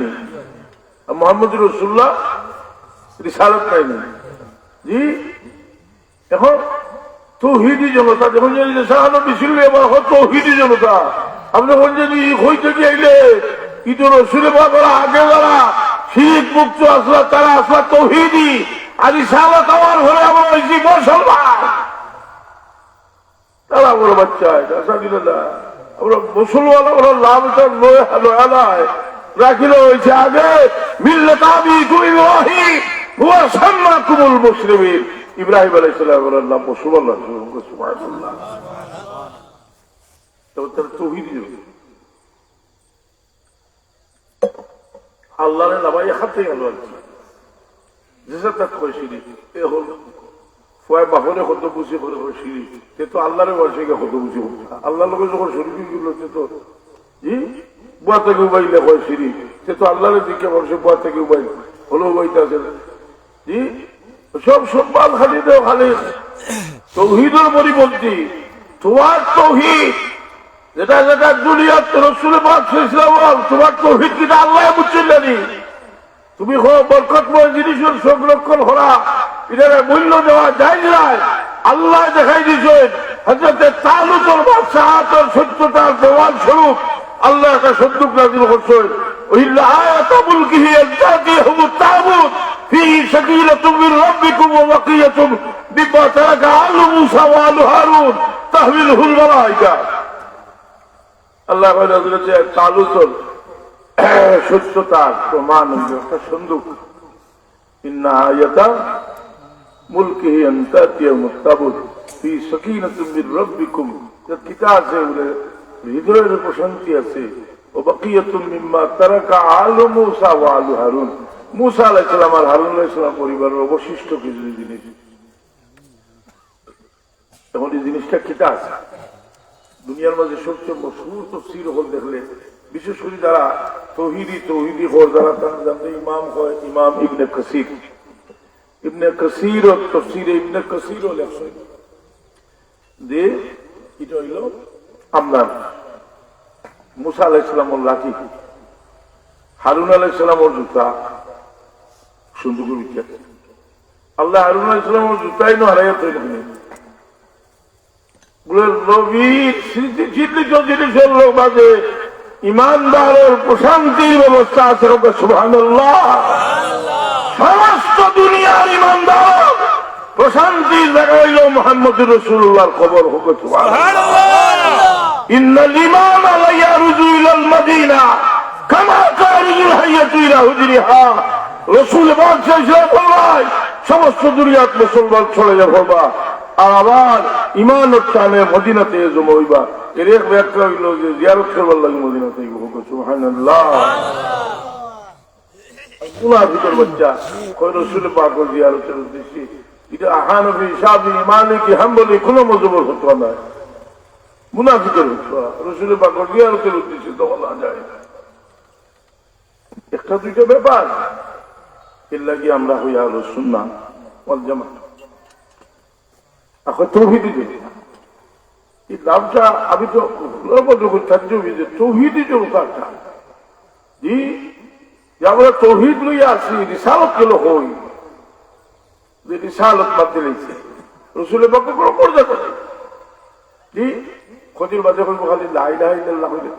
মুহাম্মাদুর রাসূলুল্লাহ রিসালাত নাই। জি, এখন তাওহীদি জনতা যখন সাহানবী ছিল, এবার তাওহীদি জনতা আপনি যখন যদি হইতে গিয়ে কিন্তু রসুলের বাবা আগে যারা শিরিক মুক্ত আসলা তারা আসলা তাওহীদি, আর রিসালাত আমার ঘরে আমার হয়েছি মুসলমান, তারা বড় বাচ্চা আমরা মুসলমান, ওরা লাভটা লয়ালায় রাখিল হয়েছে আগে মিল্লাত আবিকুম ইব্রাহিম হুয়া সাম্মাকুমুল মুসলিমিন। ইব্রাহিম আলাইহিস সালামের নাম মুসলমান, সুবহানাল্লাহ। তো তারা তাওহীদি আল্লাহরে নামাই হাতে গেল যেসব তার শিরিক এ হল ফয় বাহরে কত বুঝি করে শিরিক, সে তো আল্লাহরে বয়সে গিয়ে কত বুঝি আল্লাহর লোকের যখন শরীর গুলো সে তো জি বুয়া থেকে উবাইলে হয় শিরিক, সে তো আল্লাহরের দিকে বসে বুয়া থেকে উবাই হলো উবাইতে আছে। জি সব সম্মান খালি দেও, খালি তাওহীদের পরিপন্থী। তোমার তাওহীদ যেটা যেটা দুনিয়ার রসুল পাক সাল্লাল্লাহু তোমার তাওহীদ কিনা আল্লাহ বুঝছিলেনি। তুমি বরকতময় জিনিসের সংরক্ষণ করা, এটার মূল্য দেওয়া যায় নাই। আল্লাহ দেখাই দিয়েছেন হযরত তালুতের বাদশাহর সত্যতার প্রমাণ স্বরূপ আল্লাহ একটা সন্দুক নাযিল করছেন। ওহিল্লা আয়াতুল মুলকিহি আযাতিহুমুত তাবুত ফীহি সাকিনাতুম মির রাব্বিকুম ওয়া বাকিয়াতুম বিমা তারাকা আলু মূসা ওয়া আলু হারুন তাহমিলুহুল মালায়েকা। আল্লাহ বলেছে তালুতের সত্যতার প্রমাণ একটা সন্দুক, ইন্না আয়াতা মুলকিহি আন তাতিয়াহুমুত তাবুত ফী সাকিনাতুম মির রাব্বিকুম, কিতাব আছে হৃদয়ের প্রশান্তি আছে, ও বাকিয়াতুম মিম্মা তারাকা আলু মূসা ওয়া আলু হারুন, মূসা আলাইহিস সালাম আর হারুন আলাইহিস সালাম পরিবারের অবশিষ্ট কিছু জিনিস। এখন এই জিনিসটা কিতা আছে দুনিয়ার মাঝে সবচেয়ে মশহুর তাফসীর হল দেখলে, বিশেষ করে যারা তৌহিদি হল, যারা জানতে ইমাম হয় ইমাম ইবনে কাসির। ইবনে কাসির ও তাফসীরে ইবনে কাসির ও লেখছেন যে এটা হইল আপনার মুসা আলাইহিস সালামের লাঠি, হারুন আলাইহিস সালামের জুতা, সুন্দর করে বিখ্যাত। আল্লাহ হারুন আলাইহিস সালামের জুতাই না হারাইয়া তৈরি হয়নি। নবীর স্মৃতিচিহ্নিত জিনিসের লোক মাঝে ইমানদারের প্রশান্তির ব্যবস্থা আছে। সুবহানাল্লাহ। সমস্ত দুনিয়ার ইমানদার প্রশান্তির জায়গা হইল মুহাম্মদুর রাসূলুল্লাহর কবর হোক। সুবহানাল্লাহ। ইন্নাল ইমাম লা ইয়ারজু ইলাল মদিনা কামা তারজুল হাইয়াতু ইলা হুজরিহা। রাসূল পাক সাল্লাল্লাহু আলাইহি সমস্ত দুনিয়ার মুসলমান চলে যাবা আর আবার ইমানের টানে মদিনাতে জমা হইবা। এর এক ব্যাখ্যা হইল যে জিয়ারত করবার লাগে মদিনাতে হোক। সুবহানাল্লাহ। মুনাফিকের বাচ্চা কই রাসূল পাকের জিয়ারতের উদ্দেশ্যে এটা হানাফি, শাফি, মালিকি, হাম্বলি কোনো মযহবের ফতোয়া নাই। মুনাফিকের ফতোয়া রাসূল পাকের জিয়ারতের উদ্দেশ্যে তো বলা যায় না। একটা দুইটা ব্যাপার, এর লাগি আমরা হই আহলে সুন্নাহ ওয়াল জামাত। এখন তৌহিদি যে এই নামটা আমি তো তৌহিদি যে উপারটা জি, আমরা তৌহিদ লইয়া আছি, রিসালত গেল হই যে রিসালত বাদ দিলেছে রসুলের পক্ষে কোনো পর্দা করে জি, ক্ষতির মাঝে করবো খালি লা ইলাহা ইল্লাল্লাহ হইলে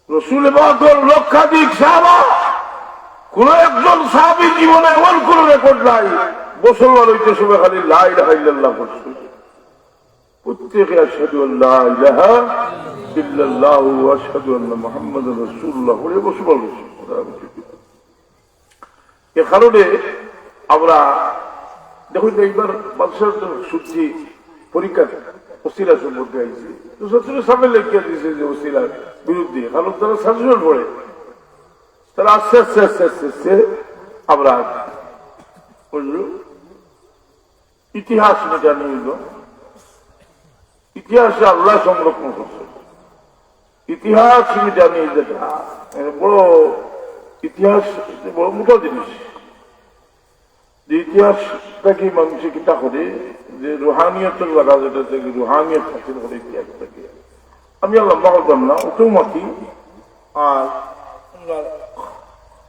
রসুল পাকের লক্ষাধিক সাহাবা, কোন একজন সাহাবী জীবনে এমন কোন রেকর্ড নাই মুসলমান হইতে সময় খালি লা ইলাহা ইল্লাল্লাহ বলছে। প্রত্যেকে আশহাদু আল্লা ইলাহা ইল্লাল্লাহ ওয়া আশহাদু আন্না মুহাম্মাদুর রাসূলুল্লাহ বলে বসে বলছে। এ কারণে আমরা দেখুন এইবার বাদশাহ সূচি পরীক্ষা ওসিলা সম্পর্কে আইছে তো সত্যি সামনে লেখিয়া দিয়েছে যে ওসিলার বিরুদ্ধে, কারণ তারা সাজেশন পড়ে, তারা আস্তে আস্তে আস্তে আস্তে আস্তে আমরা ইতিহাস মেটানো হইল। ইতিহাসে আল্লাহ সংরক্ষণ করছে। ইতিহাস মেটানি যেটা বড় ইতিহাস, বড় মোটা জিনিস। যে ইতিহাসটাকে মানুষে কিতা করে যে রুহানিয়তের লাগা, যেটা থেকে রুহানিয়ত হাসিল করে ইতিহাসটাকে আমি আর লম্বা করতাম না, ওটাও মাতি। আর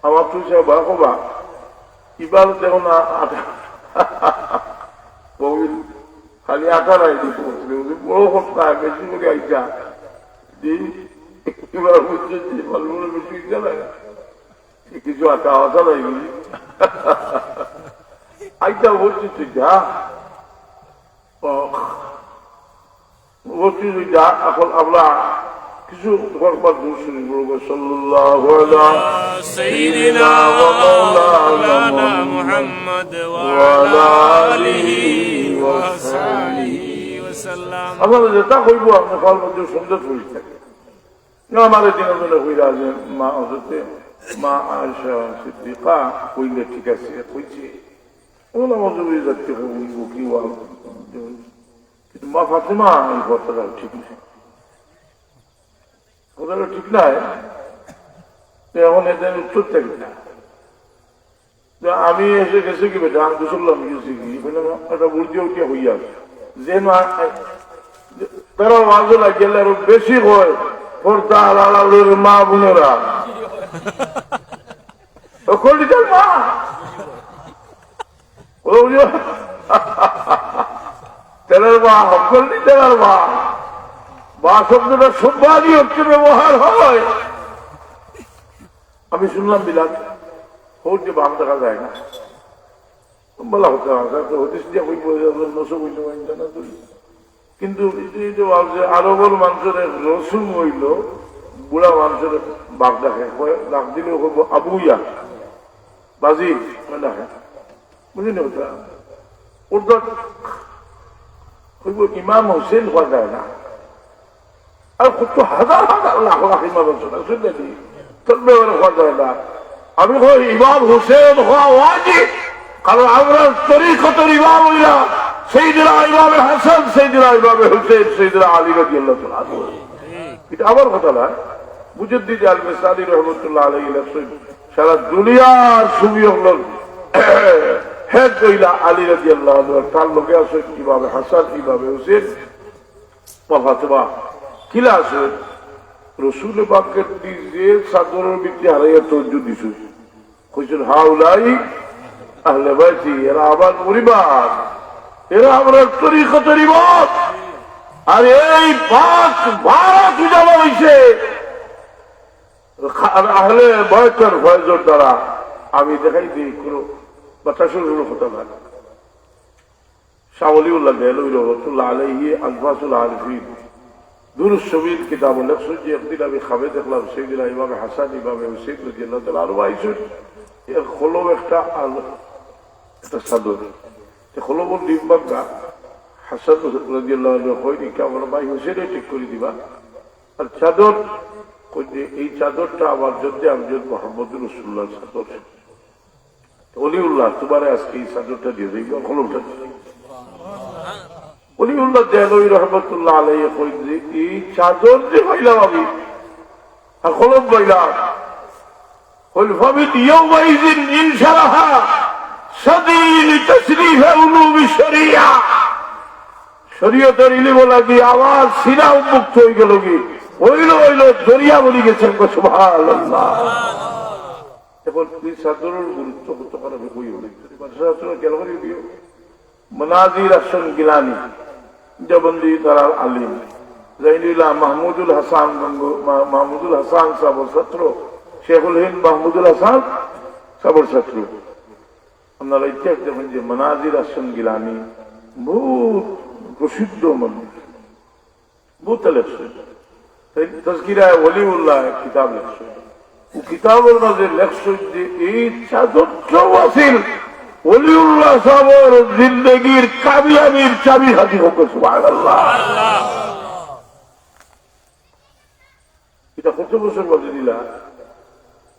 আমার তো বা কবা এবার দেখুন খালি আকার আইডি বড় কথা বেশি করে আইসা যে এবার বুঝছে যে ভালো বড় বেশি জানায় কিছু আটা আশা লাগবে আইটা বলছি তুই যা বলছি তুই যা। এখন আমরা কিছু করবার দূর শুনি বলব সাল্লাল্লাহু আলা সাইয়্যিদিনা ওয়া মাওলানা মুহাম্মদ ওয়া আলা আলিহি ওয়া সাহবিহি ওয়া সাল্লাম। আমরা যেটা কইব আমরা কাল মধ্যে সুন্দর হয়ে থাকে না। আমাদের দিনের জন্য কইরা যে মা হযরতে মা আয়েশা সিদ্দিকা কইলে ঠিক আছে কইছে ওলা মজুরি যাচ্ছে কইব কি ওয়া, কিন্তু মা ফাতেমা এই কথাটা ঠিক না, কথাটা ঠিক নাই। এখন এদের উত্তর থাকবে না। আমি এসে গেছি কি বেটা আমি দুসল্লাম গেছি কি একটা বুর্দি উঠিয়া হইয়া যে তারা মাঝে গেলে আরো বেশি হয় পর্দা আলালের মা বোনেরা কলিজার মা তেলার মা হকলি তেলার মা বা শব্দটা সভ্যাদি হচ্ছে ব্যবহার হয়। আমি শুনলাম বিলাত হোক যে বাম দেখা যায় না বলা হতে হতিস দিয়ে কিন্তু আরবর মানুষের রসুম হইল বুড়া মানুষের বাঘ দেখে ডাক দিলে আবুইয়া বাজি দেখে বুঝলি ওটা ওটা ইমাম হোসেন হওয়া যায় না। আর কত হাজার হাজার লাখ লাখ ইমাম হোসেন শুনলেনি তোর ব্যাপারে হওয়া যায় না। আমি ইমাম হোসেন হওয়া ওয়াজিব, কারণ আমরা তরিকতের ইমাম হইলাম সাইয়েদনা ইমাম হাসান, সাইয়েদনা ইমাম হুসাইন, সাইয়েদনা আলী রাদিয়াল্লাহু তাআলা আনহু। এটা আমার কথা না, মুজাদ্দিদ আল-মিসালি রাহমাতুল্লাহ আলাইহি লেখছেন সারা দুনিয়ার ছবি হল হেড কইলা আলী রাদিয়াল্লাহু আনহু, তার লোকে আছে ইমাম হাসান, ইমাম হুসাইন বা ফাতেমা কিলা আছে। রসুল পাকের নিজে চাদরের ভিত্তি হারাইয়া তর্জু দিছু, কইছেন হাউলাই আহলে বাইতি, এরা আমার পরিবার, এরা আমার তরিকতের ইমাম। আর এই পাঁচ ভারত উজালা হইছে আহলে বয়সের ফয়জর দ্বারা। আমি দেখাই দিই কোন বাতাসের কোন কথা না। শাহ ওলিউল্লাহ দেহলভী রহমাতুল্লাহ আলাইহি আলফাজুল আরিফিন দুরুস শবীর কিতাব লেখছেন যে একদিন আমি খাবে দেখলাম সাইয়েদনা ইমাম হাসান, ইমাম হুসাইন রাদিয়াল্লাহু তাআলা আনহু আইছেন, এর খলম একটা চাদর, খলমর ডিম্বাঙ্গা হাসান রাদিয়াল্লাহু আনহু কইনি কি আমার ভাই হুসাইনে ঠিক করে দিবা। আর চাদর এই চাদরটা আমার জন্য আমজদ মুহাম্মদুর রাসূলুল্লাহ চাদর, ওলিউল্লাহ তোমার আজকে এই চাদরটা দিয়ে দিই, খলমটা ওলিউল্লাহ দেহলভী রহমাতুল্লাহ আলাইহি কইন যে এই চাদর যে পাইলাম আমি আর খলম পাইলাম, কইল ফামিন ইয়াউমাইযিন ইনশারাহা সাদিল তাশরীফ উলুম শরিয়া, শরীয়তের ইলম লাগি আওয়াজ সিনা উন্মুক্ত হয়ে গেল, কি হইল দরিয়া বলি গেছেন, সুবহানাল্লাহ। এখন এই চাদরের গুরুত্ব কত করে আমি কই হই কেন করে দিও। মনাজির হাসান গিলানি জবন্দি তারার আলিম জাইনুল্লাহ মাহমুদুল হাসান মাহমুদুল হাসান সাবর ছাত্র, শেখুল হিন্দ মাহমুদুল হাসান সাবর ছাত্র। আপনারা ইতিহাস দেখেন যে মনাজির হাসান গিলানি বহুত প্রসিদ্ধ মানুষ, বহুত লেখছেন। তাজকিরায়ে ওলিউল্লাহ কিতাব লেখছেন, ও কিতাবের মাঝে লেখছেন যে এই চাদরটাও আছিল ওলিউল্লাহ সাহেবের জিন্দেগির কামিয়াবির চাবি হাতি হোক, সুবহানাল্লাহ। এটা কত বছর বাজে দিলা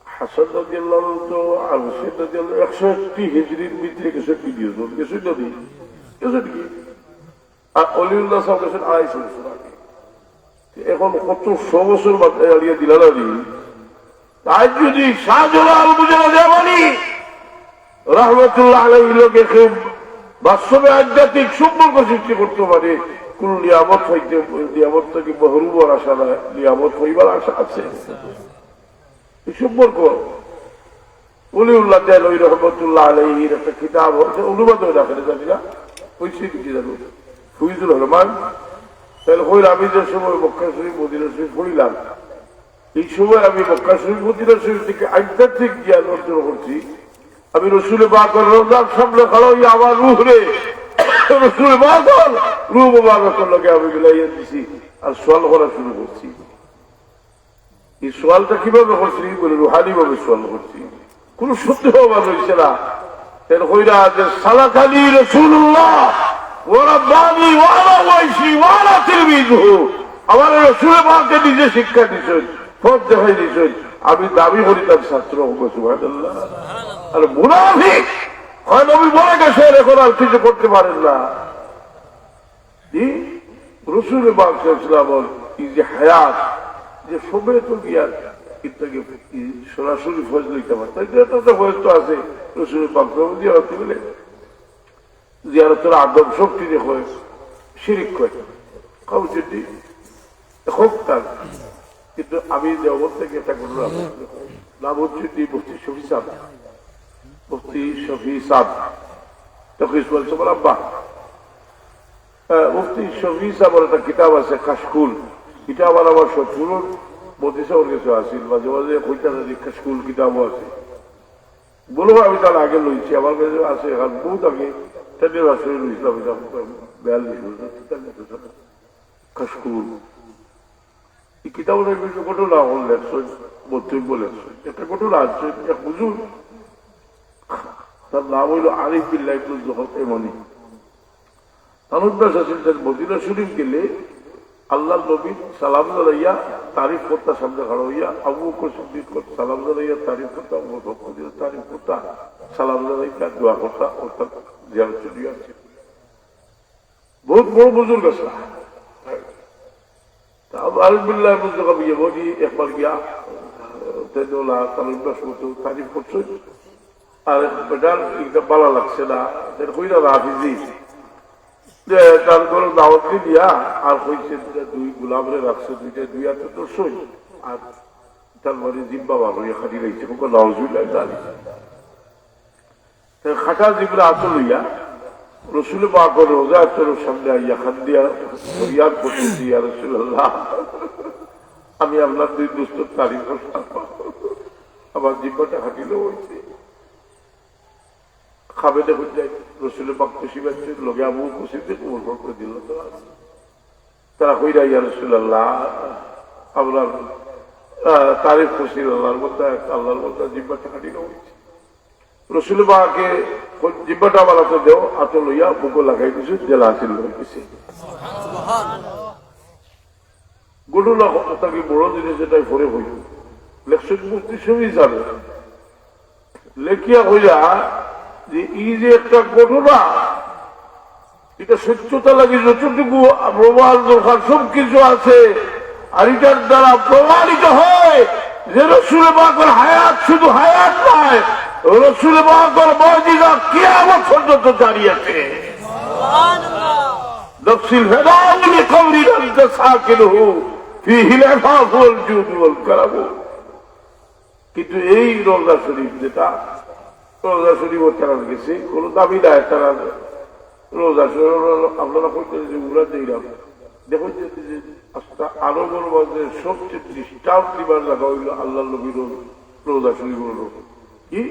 হাসান রাদিয়াল্লাহু তো আর হুসাইন রাদিয়াল্লাহু 101 হিজরির ভিতরে গেছে, ভিডিও গেছে নদী গেছে কি, আর ওলিউল্লাহ সাহেব গেছেন 250 বছর আগে। এখন কত 100 বছর বাড়িয়ে দিলা না, আজ যদি শাহজালাল বুঝানো যাবানি রহমতুল্লাহ আলাইহি লোকে খুব বাস্তবে আধ্যাত্মিক সম্পর্ক সৃষ্টি করতে পারে, কোন নিয়ামত হইতে নিয়ামত থেকে বহুবার আশা না, নিয়ামত হইবার আশা আছে। এই সম্পর্ক ওলিউল্লাহ দেহলভী রহমতুল্লাহ আলাইহির একটা কিতাব অনুবাদ হয়ে রাখেন, জানি না পরিস্থিতি কি জানো, ফয়জুল রহমান। তাহলে হইল আমি যে সময় মক্কা শরীফ মদিনা শরীফ পড়িলাম, এই সময় আমি মক্কা শরীফ মদিনা শরীফ থেকে আধ্যাত্মিক জ্ঞান অর্জন করছি। আমি রসুল পাকের রওজার সামনে খাড়া হইয়া আমার রূহ রে রসুল পাকের রূহ মুবারকের লগে আমি মিলাইয়া দিছি আর সোয়াল করা শুরু করছি। এই সোয়ালটা কিভাবে করছি বলে রুহানি ভাবে সোয়াল করছি, কোন সত্যি হওয়া হয়েছে না। এর হইরা যে সালাকানি রাসূলুল্লাহ ওয়া রাব্বানি ওয়া আলা ওয়াইসি ওয়া আলা তিরমিযহু, আমার রসুল পাককে নিজে শিক্ষা দিয়েছেন, পথ দেখাই দিয়েছেন, আমি দাবি করি তার ছাত্র হব, সুবহানাল্লাহ। আর মুনাফিক হয় নবী বলে গেছেন, এখন আর কিছু করতে পারেন না। রসুল পাক সাল্লাল্লাহু আলাইহি ওয়াসাল্লাম এই যে হায়াত, যে সবে তো গিয়া ইত্যাদি সরাসরি ফজ লইতে পারত, এটা ফজ তো আছে রসুল পাক জিয়ারত বলে, জিয়ারতের আদব শক্তি দেখো শিরিক করে খাও যদি হোক তার। কিন্তু আমি দেওবর থেকে একটা ঘটনা লাভ হচ্ছে মুফতি শফি সাহেব, মুফতি শফি সাহেব তখন বলছে বল আব্বা, মুফতি শফি সাহেবের একটা কিতাব আছে কাশকুল, এটা আবার আমার শত্রুর মোদী সাহেবের কাছে আসিল, মাঝে মাঝে কইটা কাশকুল কিতাবও আছে। বলবো আমি তার আগে লইছি, আমার কাছে আছে এখন বহুত আগে, তাদের আসলে লইছিলাম 42 কাশকুল। এই কিতাবের কিছু ঘটনা হল লেখছেন, বক্তব্য লেখছেন। একটা ঘটনা আছে, এক হুজুর তার নাম হইল আরিফ বিল্লাহ ইবনে জোহর এমনি। তার অভ্যাস আছে মদিনা শরীফ গেলে আল্লাহ নবী সালাম জানাইয়া তারিফ করতা, সামনে খাড়া হইয়া আবু বকর সিদ্দিক সালাম জানাইয়া তারিফ করতা, আবু বকর তারিফ করতা, সালাম জানাইয়া দোয়া করতা, অর্থাৎ জিয়ারত চলিয়া আছে। বহুত বড় বুজুর্গ আছে আলহামদুলিল্লাহ বুঝতে পারবি বলি একবার গিয়া তেদোলা তালুক মতো তারিফ করছো আর বেটার একটা ভালো লাগছে না কইরা রাফিজি যে তার কোনো দাওয়াত দিয়া আর কইছে দুই গোলামরে রাখছে দুই হাতে তো সই আর তার মানে জিব্বা বাবু খাটি রয়েছে নাউজুল্লাহ খাটা জিবরা হাতে লইয়া রসুল পাকের রোজা তোর সামনে আইয়া খান দিয়া ফরিয়াদ করতেছি ইয়া রাসূলুল্লাহ আমি আপনার দুই দোস্তের তারিফ করলাম আমার জিব্বাটা হাঁটিলেও হয়েছে খাবে দেখুন যাই রসুল পাক খুশি পাচ্ছে লগে আবু খুশিতে কোমর করে দিল তারা কইরা ইয়া রাসূলুল্লাহ আপনার তারিফ খুশি আল্লাহর মধ্যে আল্লাহর মধ্যে জিব্বাটা হাঁটিলেও হয়েছে রসুল পাকে জিব্বাটা বানাতে দেও আতো লইয়া বুকো লাগাই দিছে জেলা হাসিল হয়েছে গডুলা তাকে বড় জিনিস এটাই ভরে হইল লেকশন মুক্তি সবই যাবে লেখিয়া হইয়া যে এই যে একটা ঘটনা এটা সত্যতা লাগে যতটুকু প্রমাণ দরকার সব কিছু আছে আর এটার দ্বারা প্রমাণিত হয় যে রসুল পাকের হায়াত শুধু হায়াত নয় রসুল পাকের মুজিজা কিয়ামত পর্যন্ত জারি আছে নফসিল হেদাউল কবরি আনতা সাকিনহু ফিহি আল-আফাফ ওয়াল জুদ ওয়াল কারাম কিন্তু এই রোজা শরীফ যেটা রোজা শরীফ তারা গেছে কোন দাবি নাই তারা রোজা শরীফ আপনারা কইতে যে উড়া দেইরাম দেখুন যে আরবের মধ্যে সবচেয়ে ডিস্টার্ব দিবার জায়গা হইল আল্লাহ নবীর রোজা শরীফ কি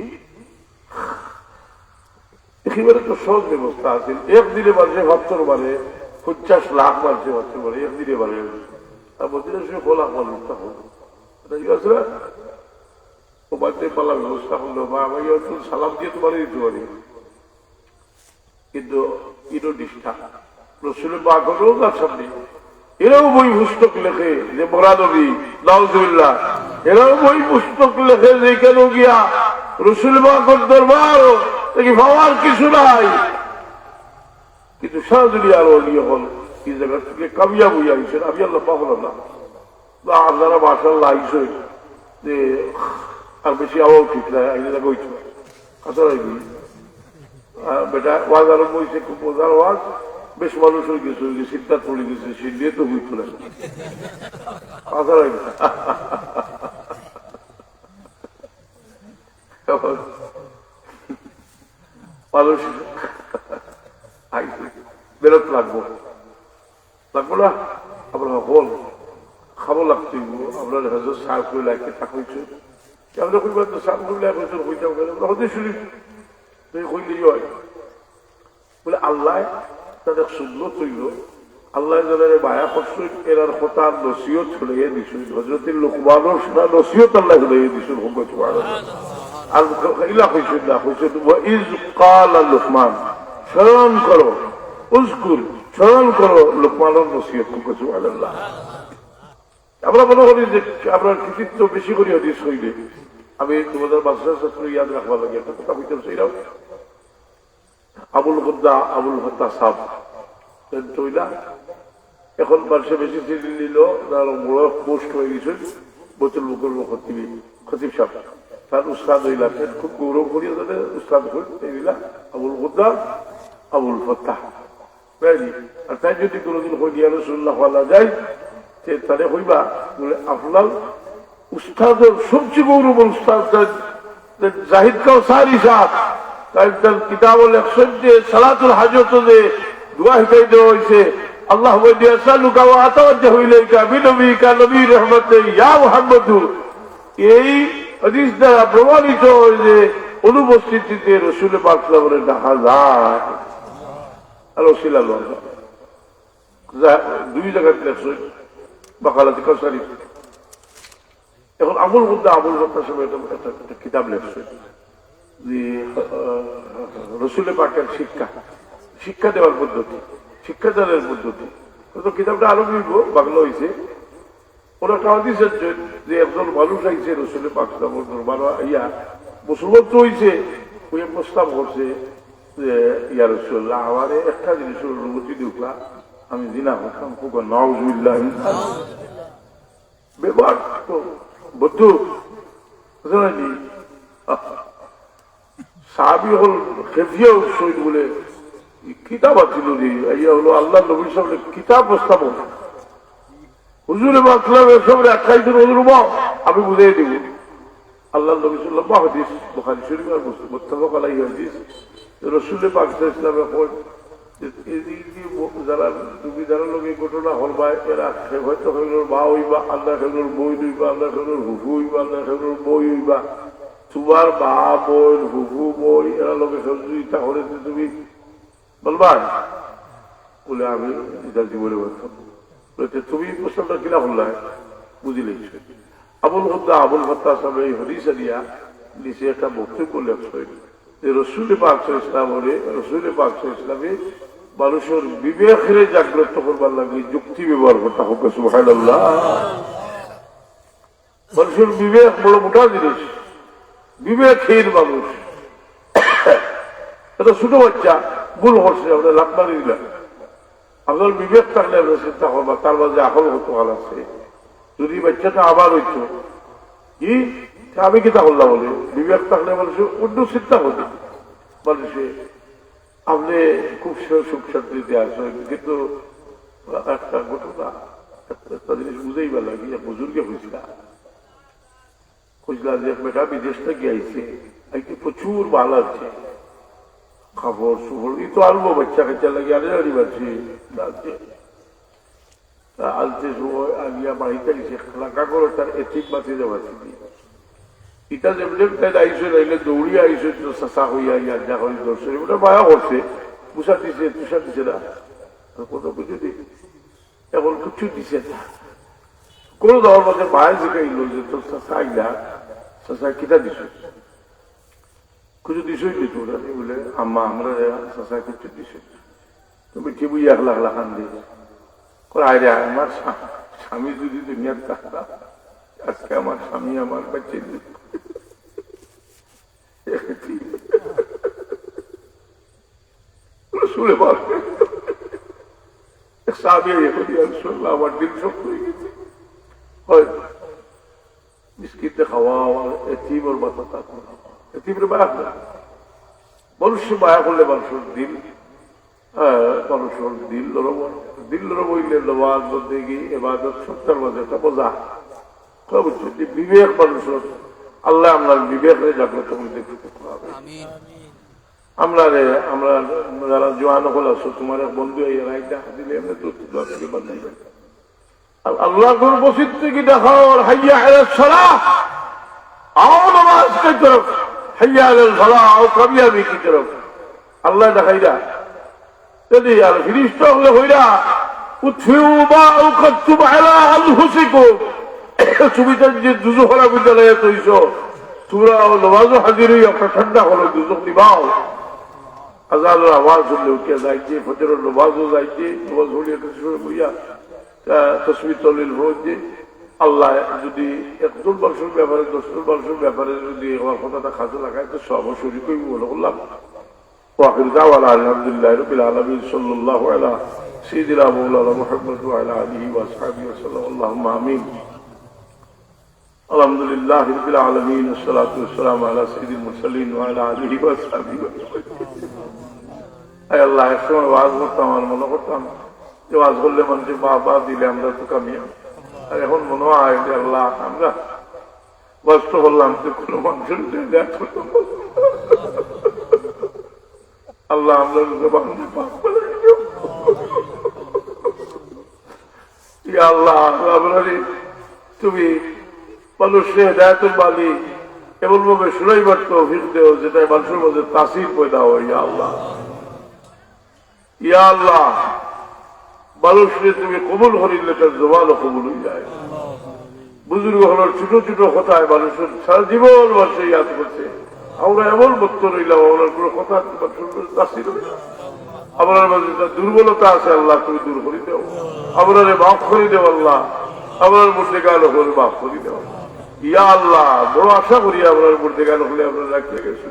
একেবারে তো সহজ ব্যবস্থা আছে একদিনে বাড়ছে ভাবতর বারে 50 লাখ বাড়ছে ভাবতে পারে একদিনে বাড়ে আর মদিনা শরীফ লাখ ব্যবস্থা হল ঠিক আছে না ও বাড়তে পালা ব্যবস্থা হলো বা আমি সালাম দিয়ে তোমার দিতে পারি কিন্তু ইনো ডিস্টার্ব রসুলের বাঘরও তার সামনে এরাও বই পুস্তক লেখে যে মোরানবী নাউজুবিল্লাহ এরাও বই পুস্তক লেখে যে কেন গিয়া রসুল বাঘর দরবার দেখি ভাবার কিছু নাই কিন্তু সরাসরি আরো নিয়ে হল এই জায়গা থেকে কামিয়া বই আইছেন আমি আল্লাহ পাবো না আপনারা মাশাআল্লাহ আইছেন যে আর বেশি আওয়াজ ঠিক নাই এই জায়গা কইছো কথা হয়নি বেটা ওয়াজ আরম্ভ হয়েছে খুব মজার ওয়াজ বেশ মানুষ হয়ে গেছে সিদ্ধার্থ পড়ে গেছে সে নিয়ে তো বুঝতো না কথা হয়নি মানুষ বেরোত লাগবো লাগবো না আপনার হল খাবো লাগতে আপনার হাজার সার করে লাগতে থাকছে আমরা কইবার তো সার করে লাগছে হইতে আমরা হতে শুনি হইলেই হয় বলে আল্লাহ তাদের সুন্দর তৈল আল্লাহ যাদের মায়া করছে এরার কথা নসিহত ছড়িয়ে দিছিল হযরতের লোকমানের সেটা নসিহত আল্লাহ ছড়িয়ে দিছিল হুকুম সুবহানাল্লাহ আর ইলা কইছেন না কইছেন ওয়া ইজ ক্বালা লুকমান স্মরণ করো উযকুর স্মরণ করো লোকমানের নসিহত হুকুম সুবহানাল্লাহ আমরা মনে করি যে আপনার কৃতিত্ব বেশি করে হাদিস হইলে আমি তোমাদের মাদ্রাসা ছাত্র ইয়াদ রাখবার লাগে একটা কথা কইতে চাইলাম আবুল হুদ্দা আবুল হত্যা সাহ তৈলা এখন মানুষে বেশি চিনি নিল তার বড় পোস্ট হয়ে গেছে বোতল মুকুর খতিব সাহ তার উস্তাদ হইলাছেন খুব গৌরব করিয়া তাদের উস্তাদ হইলা আবুল হুদ্দা আবুল হত্যা আর তাই যদি কোনোদিন হইয়া রসুল্লাহ বলা যায় তাহলে হইবা বলে আপনার উস্তাদের সবচেয়ে গৌরব উস্তাদ জাহিদ কাউসারি সাহেব তার কিতাব লেখছেন যে সালাতুল হাজত যে দোয়া হিকাই দেওয়া হয়েছে আল্লাহ আসালুকা ওয়া আতাওয়াজ্জাহু ইলাইকা বিনবিকা নবীর রহমতে ইয়া মুহাম্মাদু এই হাদিস দ্বারা প্রমাণিত যে অনুপস্থিতিতে রাসূল পাক সাল্লাল্লাহু আলাইহি ওয়াসাল্লামের দেখা যায় আর ওসিলা লওয়া দুই জায়গায় লেখছেন বাকালাত কাউসারি এখন আবুল হুদ্দা আবুল হত্যার সময় একটা কিতাব লেখছেন যে রসুল পাকের শিক্ষা দেওয়ার পদ্ধতি শিক্ষা দানের পদ্ধতি তো কিতাবটা আরো নিব বাংলা হয়েছে ওরা কাজ দিচ্ছেন যে একজন মানুষ আইছে রসুল পাক ইয়া মুসলমান তো হয়েছে ওই প্রস্তাব করছে যে ইয়া রাসূলুল্লাহ আমার একটা জিনিসের অনুমতি দিউলা আমি জিনা হতাম খুব নাউজুবিল্লাহ ব্যবহার তো বুদ্ধু বুঝলি সাহাবি হল খেফিয়া শহীদ বলে কিতাব আছিল ইয়া হলো আল্লাহ নবীর সামনে কিতাব প্রস্তাবন হুজুরে বাকলাম এসবের একটাই দিন অনুরূপ আমি বুঝিয়ে দিব আল্লাহ নবী সাল্লাল্লাহু আলাইহি হাদিস বুখারী শরীফ আর মুসলিম মুত্তাফাক আলাইহি হাদিস রাসূল পাক সাল্লাল্লাহু আলাইহি ওয়াসাল্লাম যারা তুমি যারা লোক এই ঘটনা হলবা এরা হয়তো হইলোর মা হইবা আল্লাহ হইলোর বই হইবা আল্লাহ হইলোর হুকু হইবা আল্লাহ হইলোর বই হইবা তোমার মা বই হুকু বই এরা লোকের সহযোগিতা করে তুমি বলবা বলে আমি এটা জীবনে বলতাম তুমি প্রশ্নটা কিনা হল্লা বুঝিলে আবুল হুদ্দা আবুল ফত্তা সাহেব এই হদিসে দিয়া নিচে একটা বক্তব্য লেখছেন যে রসুল পাক ইসলাম হলে রসুল পাক ইসলামে মানুষের বিবেকের জাগ্রত করবার লাগে যুক্তি ব্যবহার করতে হবে সুবহানাল্লাহ মানুষের বিবেক বড় মোটা জিনিস বিবেকহীন মানুষ এটা ছোট বাচ্চা ভুল করছে আমরা লাভ মারি দিলাম আপনার বিবেক থাকলে আমরা চিন্তা করবা তার মাঝে আকল হতো ভালো আছে যদি বাচ্চাটা আবার হইতো কি আমি কিতা করলাম বলে বিবেক থাকলে মানুষের অন্য চিন্তা হতো মানুষে আপনি খুব সুখ শান্তিতে আসেন কিন্তু একটা ঘটনা একটা জিনিস বুঝেই ভালো লাগে বুজুর্গে বুঝলাম খুঁজলাম যে বেটা বিদেশ থেকে আইছে আইকে প্রচুর মাল আছে খাবার সুবর ই তো আনবো বাচ্চা কাচ্চা লাগে আরে পারছি আনতে সময় আনিয়া বাড়িতে গেছে খালাকা করে তার এথিক বাতি দেওয়া ইটা যেমন তাই আইসো নাইলে দৌড়িয়ে আইসো চাষা হইয়া ইয়া যা করে দর্শন ওটা মায়া করছে তুষার দিছে না কোনো কিছু দিই এখন কিছু দিছে না কোনো দেওয়ার মধ্যে মায়ের শিখাইল যে তোর চাষা আইলা চাষা কিতা দিছ কিছু দিছই দিত ওরা বলে আম্মা আমরা চাষা কিছু দিছ তুমি কি বুঝি একলা একলা খান দিয়ে আরে আমার স্বামী যদি দুনিয়ার থাকতা আজকে আমার স্বামী আমার বাচ্চা শুনে পারবে স্বামী শুনলাম আমার দিন শক্ত হয়ে গেছে বিস্কিটে খাওয়া এতিমের মাথা থাকলো এতিমের মায়া করে মনুষ্য মায়া করলে মানুষের দিল মানুষের দিল বইলে নমাজ বন্দেগী ইবাদত সত্তর মাঝে একটা বোঝা বুঝছো বিবেক মানুষের আল্লাহ আমরা বিবেকের জাগ্রত করতে হবে আমরা যারা জোয়ান হল আছো তোমার এক বন্ধু দিলে আল্লাহ বসিতে কি দেখাও হাইয়া আলাল সালাহ আও নামাজ কি তরফ হাইয়া আলাল ফালাহ আও কামিয়াবি কি তরফ আল্লাহ দেখাইরা যদি আর ফিরিস্ত হলে হইরা উৎফিউ মা আওকাতুম আলা আনফুসিকুম তুমি তো যে দুজখরা বিদ্যালয়ে তৈছো তোমরা নামাজও হাজির হই একটা ঠান্ডা হলো দুজখ নিবাও আজানের আওয়াজ শুনলে উঠিয়া যাইছে ফজরের নামাজও যাইছে নামাজ হলিয়া শুরু করিয়া তসবিহ তলিল হচ্ছে আল্লাহ যদি একজন মানুষের ব্যাপারে 10 মানুষের ব্যাপারে যদি আমার কথাটা কাজে লাগায় তো সব শরীরই মনে করলাম وآخر دعوانا الحمد لله رب العالمين صلى الله على سيدنا مولانا محمد وعلى آله وأصحابه وسلم اللهم آمين الحمد لله رب العالمين والصلاة والسلام على سيد المرسلين وعلى آله وأصحابه أي الله একসময় ওয়াজ করতাম আর মনে করতাম যে ওয়াজ করলে মানুষের বাবা দিলে আমরা তো কামিয়াব আর এখন মনে হয় যে আল্লাহ আমরা কষ্ট করলাম যে কোনো মানুষের আল্লাহ আমরা আল্লাহ তুমি মানুষকে হেদায়েতের বালি এমন ভাবে শুনাইবার তৌফিক দেও যেটা মানুষের মধ্যে তাসির পয়দা হয় ইয়া আল্লাহ ইয়া আল্লাহ মানুষকে তুমি কবুল করিলে তার জবানও কবুল হয়ে যায় বুজুর্গ হল ছোট ছোট কথায় মানুষের সারা জীবন মানুষ ইয়াদ করছে আমরা এমন বক্ত রইলাম আমরা কোনো কথা আপনার মাঝে দুর্বলতা আছে আল্লাহ তুমি দূর করে দেও আপনার মাফ করে দেও আল্লাহ আপনার মধ্যে গান হলে মাফ করে দেও ইয়া আল্লাহ বড় আশা করি আপনার মধ্যে গান হলে আপনার রাখতে গেছে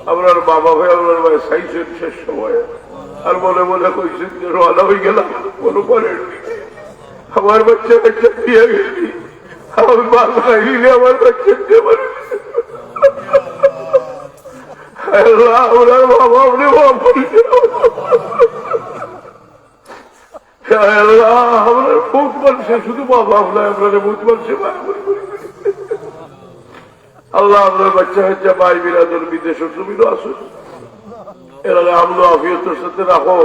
আপনার বাবা ভাই আপনার ভাই চাইছেন শেষ সময় আর মনে মনে কইছেন যে রওনা হয়ে গেলাম কোনো পরের দিকে আমার বাচ্চা বাচ্চা দিয়ে গেছি আমি বাল খাইলে আমার বাচ্চা দিয়ে পারি আপনার বাবা আপনি বাপ করেছেন আপনার বুক মানছে শুধু বাবা আপনার আপনার বুক মানছে আল্লাহ আপনার বাচ্চা বাচ্চা ভাই বিরাদর বিদেশের জমিনও আসুন এরা আমলো আফিয়তের সাথে রাখো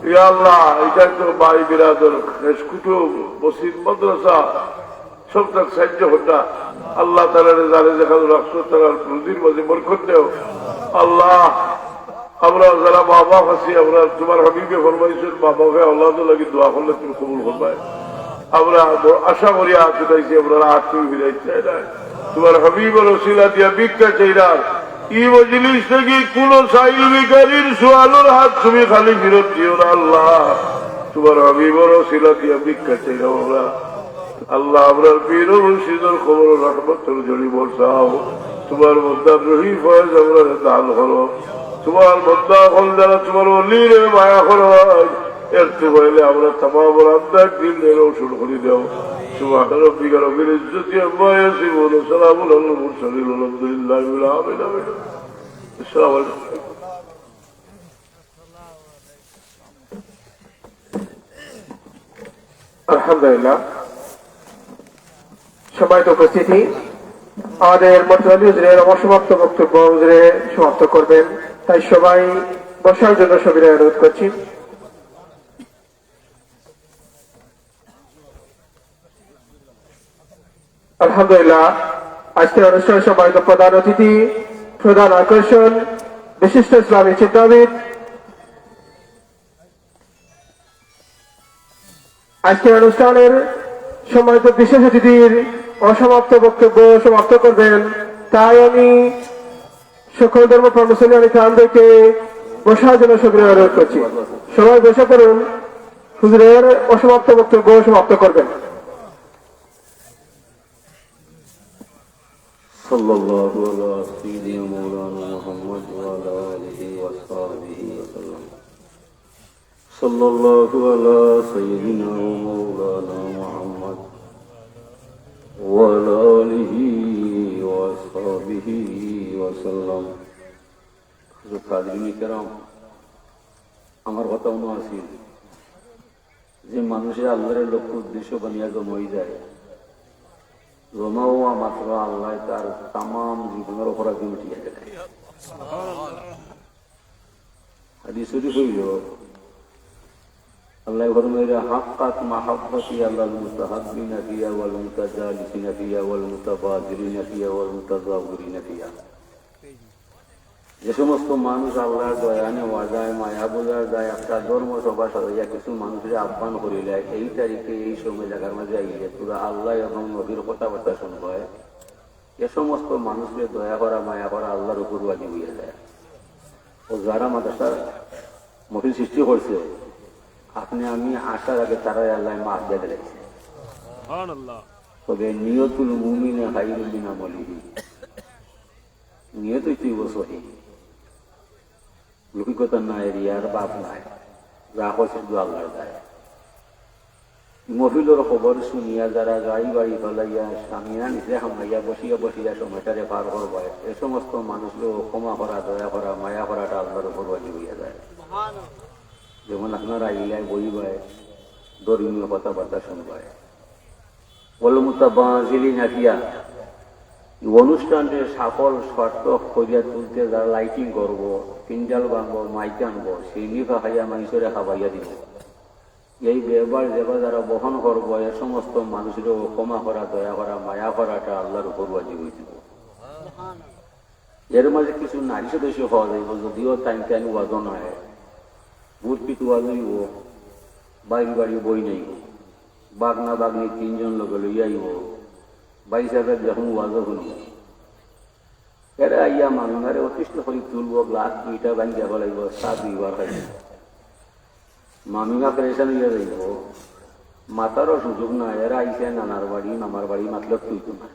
ইয়া আল্লাহ এটা তো ভাই বিরাদর কুটুব মসজিদ মাদ্রাসা সবটাক সাহায্য হতা আল্লাহ তাআলা যারা যেখানে রাখছো তারা রুজির মাঝে বরকত দেও আল্লাহ আমরা যারা বাবা আছি আমরা তোমার হাবিবে ফরমাইছেন বাবাকে আল্লাহ লাগি দোয়া করলে তুমি কবুল করবে আমরা আশা করি আছি আমরা আট তুমি ফিরাই চাই না তোমার হাবিবের ওসিলা দিয়া ভিক্ষা চাইরা ই মজলিস থেকে কোন সাইল ভিখারির সোয়ালোর হাত তুমি খালি ফেরত দিও না আল্লাহ তোমার হাবিবের ওসিলা দিয়া ভিক্ষা চাইরা আমরা আল্লাহ আপনার পীর মুর্শিদের খবর রহমতের জড়ি বর্ষাও তোমার মদ্দার রহি ফয়েজ আমরা দান করো তোমার মদ্দা হল যারা তোমার অলিরে মায়া করো এর তো বলে আমরা তামাম রান্দার দিনের ওষুধ করে দেও سبحان ربك رب العزة عما يصفون وسلام على المرسلين والحمد لله رب العالمين السلام عليكم আলহামদুলিল্লাহ সম্মানিত উপস্থিতি আমাদের মতওয়ালি হুজুরের অসমাপ্ত বক্তব্য হুজুরে সমাপ্ত করবেন তাই সবাই বসার জন্য সবিনয় অনুরোধ করছি আলহামদুলিল্লাহ আজকের অনুষ্ঠানে সম্মানিত প্রধান অতিথি প্রধান আকর্ষণ বিশিষ্ট ইসলামী চিন্তাবিদ আজকের অনুষ্ঠানের সম্মানিত বিশেষ অতিথির অসমাপ্ত বক্তব্য সমাপ্ত করবেন তাই আমি সকল ধর্ম মুসলমান কামদেরকে বসার জন্য সবিনয় অনুরোধ করছি সবাই বসে করুন হুজুরের অসমাপ্ত বক্তব্য সমাপ্ত করবেন صلى الله على سيدنا مولانا محمد وعلى آله وصحبه وسلم صلى الله على سيدنا مولانا محمد وعلى آله وصحبه وسلم হাজরিন کرام আমার কথা মনে আছে যে মানুষের আল্লাহর লক্ষ্য উদ্দেশ্য বানিয়ে জমই যায় জমা হওয়া মাত্র আল্লাহ তার তামাম জীবনের অপরাধ মিটিয়ে দেয় হাদিস শরীফ হইল আল্লাহ ফরমাইয়া হাক্কাত মাহাব্বতি আল্লাল মুতাহাব্বিনা ফিয়া ওয়াল মুতাজালিসিনা ফিয়া ওয়াল মুতাবাদিলিনা ফিয়া ওয়াল মুতাযাওয়িরিনা ফিয়া যে সমস্ত মানুষ আল্লাহর দয়া নেওয়া যায় মায়া বোঝা যায় একটা ধর্ম সভা সাজাইয়া কিছু মানুষের আহ্বান করিলে এই তারিখে এই সময় জায়গার মাঝে আইলে পুরা আল্লাহ এবং নবীর কথাবার্তা শুনবো এ সমস্ত মানুষকে দয়া করা মায়া করা আল্লাহর উপর ওয়াজিব হইয়া যায় ও যারা মাদ্রাসার মহিল সৃষ্টি করছে আপনি আমি আসার আগে তারাই আল্লাহ মাফ দিয়ে দিয়েছে তবে নিয়তুল মুমিনে খায়রুম মিন আমালিহি নিয়তই তুই বসহি লৌকিকতা নাই রিয়ার বাপ নাই যা করছে শুধু আল্লাহর দায় মহিলার খবর শুনিয়া যারা গাড়ি বাড়ি ফেলাইয়া স্বামীরা নিজে হামাইয়া বসিয়া বসিয়া সময়টারে পার করবে এ সমস্ত মানুষকে ক্ষমা করা দয়া করা মায়া করাটা আল্লাহর উপর ওয়াজিব হইয়া যায় যেমন আপনারা ইলাই বইবায় ধর্মীয় কথাবার্তা শুনবায় ওয়াল মুতাবাযিলিনা ফিয়া অনুষ্ঠানের সকল শর্ত করিয়া তুলতে যারা লাইটিং করবো পিন্ডাল বানবো মাইক আনবো সেই নিভা খাইয়া মানুষেরা খাবাইয়া দিব এই ব্যবহার যেবার যারা বহন করবো এ সমস্ত মানুষেরও ক্ষমা করা দয়া করা মায়া করাটা আল্লাহর উপর ওয়াজিব হয়ে দিব এর মাঝে কিছু নারী সদস্য হওয়া যাইব যদিও টাইম টাইম ওয়াজন হয় বুট পিটু ওয়াজইব বাড়ি বাড়ি বই নেই বাগনা বাগনি তিনজন লোকে লইয়াইব বাইশ হাজার যখন ওয়াজও শুনব এরা ইয়া মানুষের অতিষ্ঠ করে তুলব গ্লাস দুইটা ভাঙ্গিয়া ফেলাইব চা দুইবার খাইব মামিমা প্রেশান হইয়া যাইব মাতারও সুযোগ নাই এরা আইসে নানার বাড়ি মামার বাড়ি মাতলব তুইতো না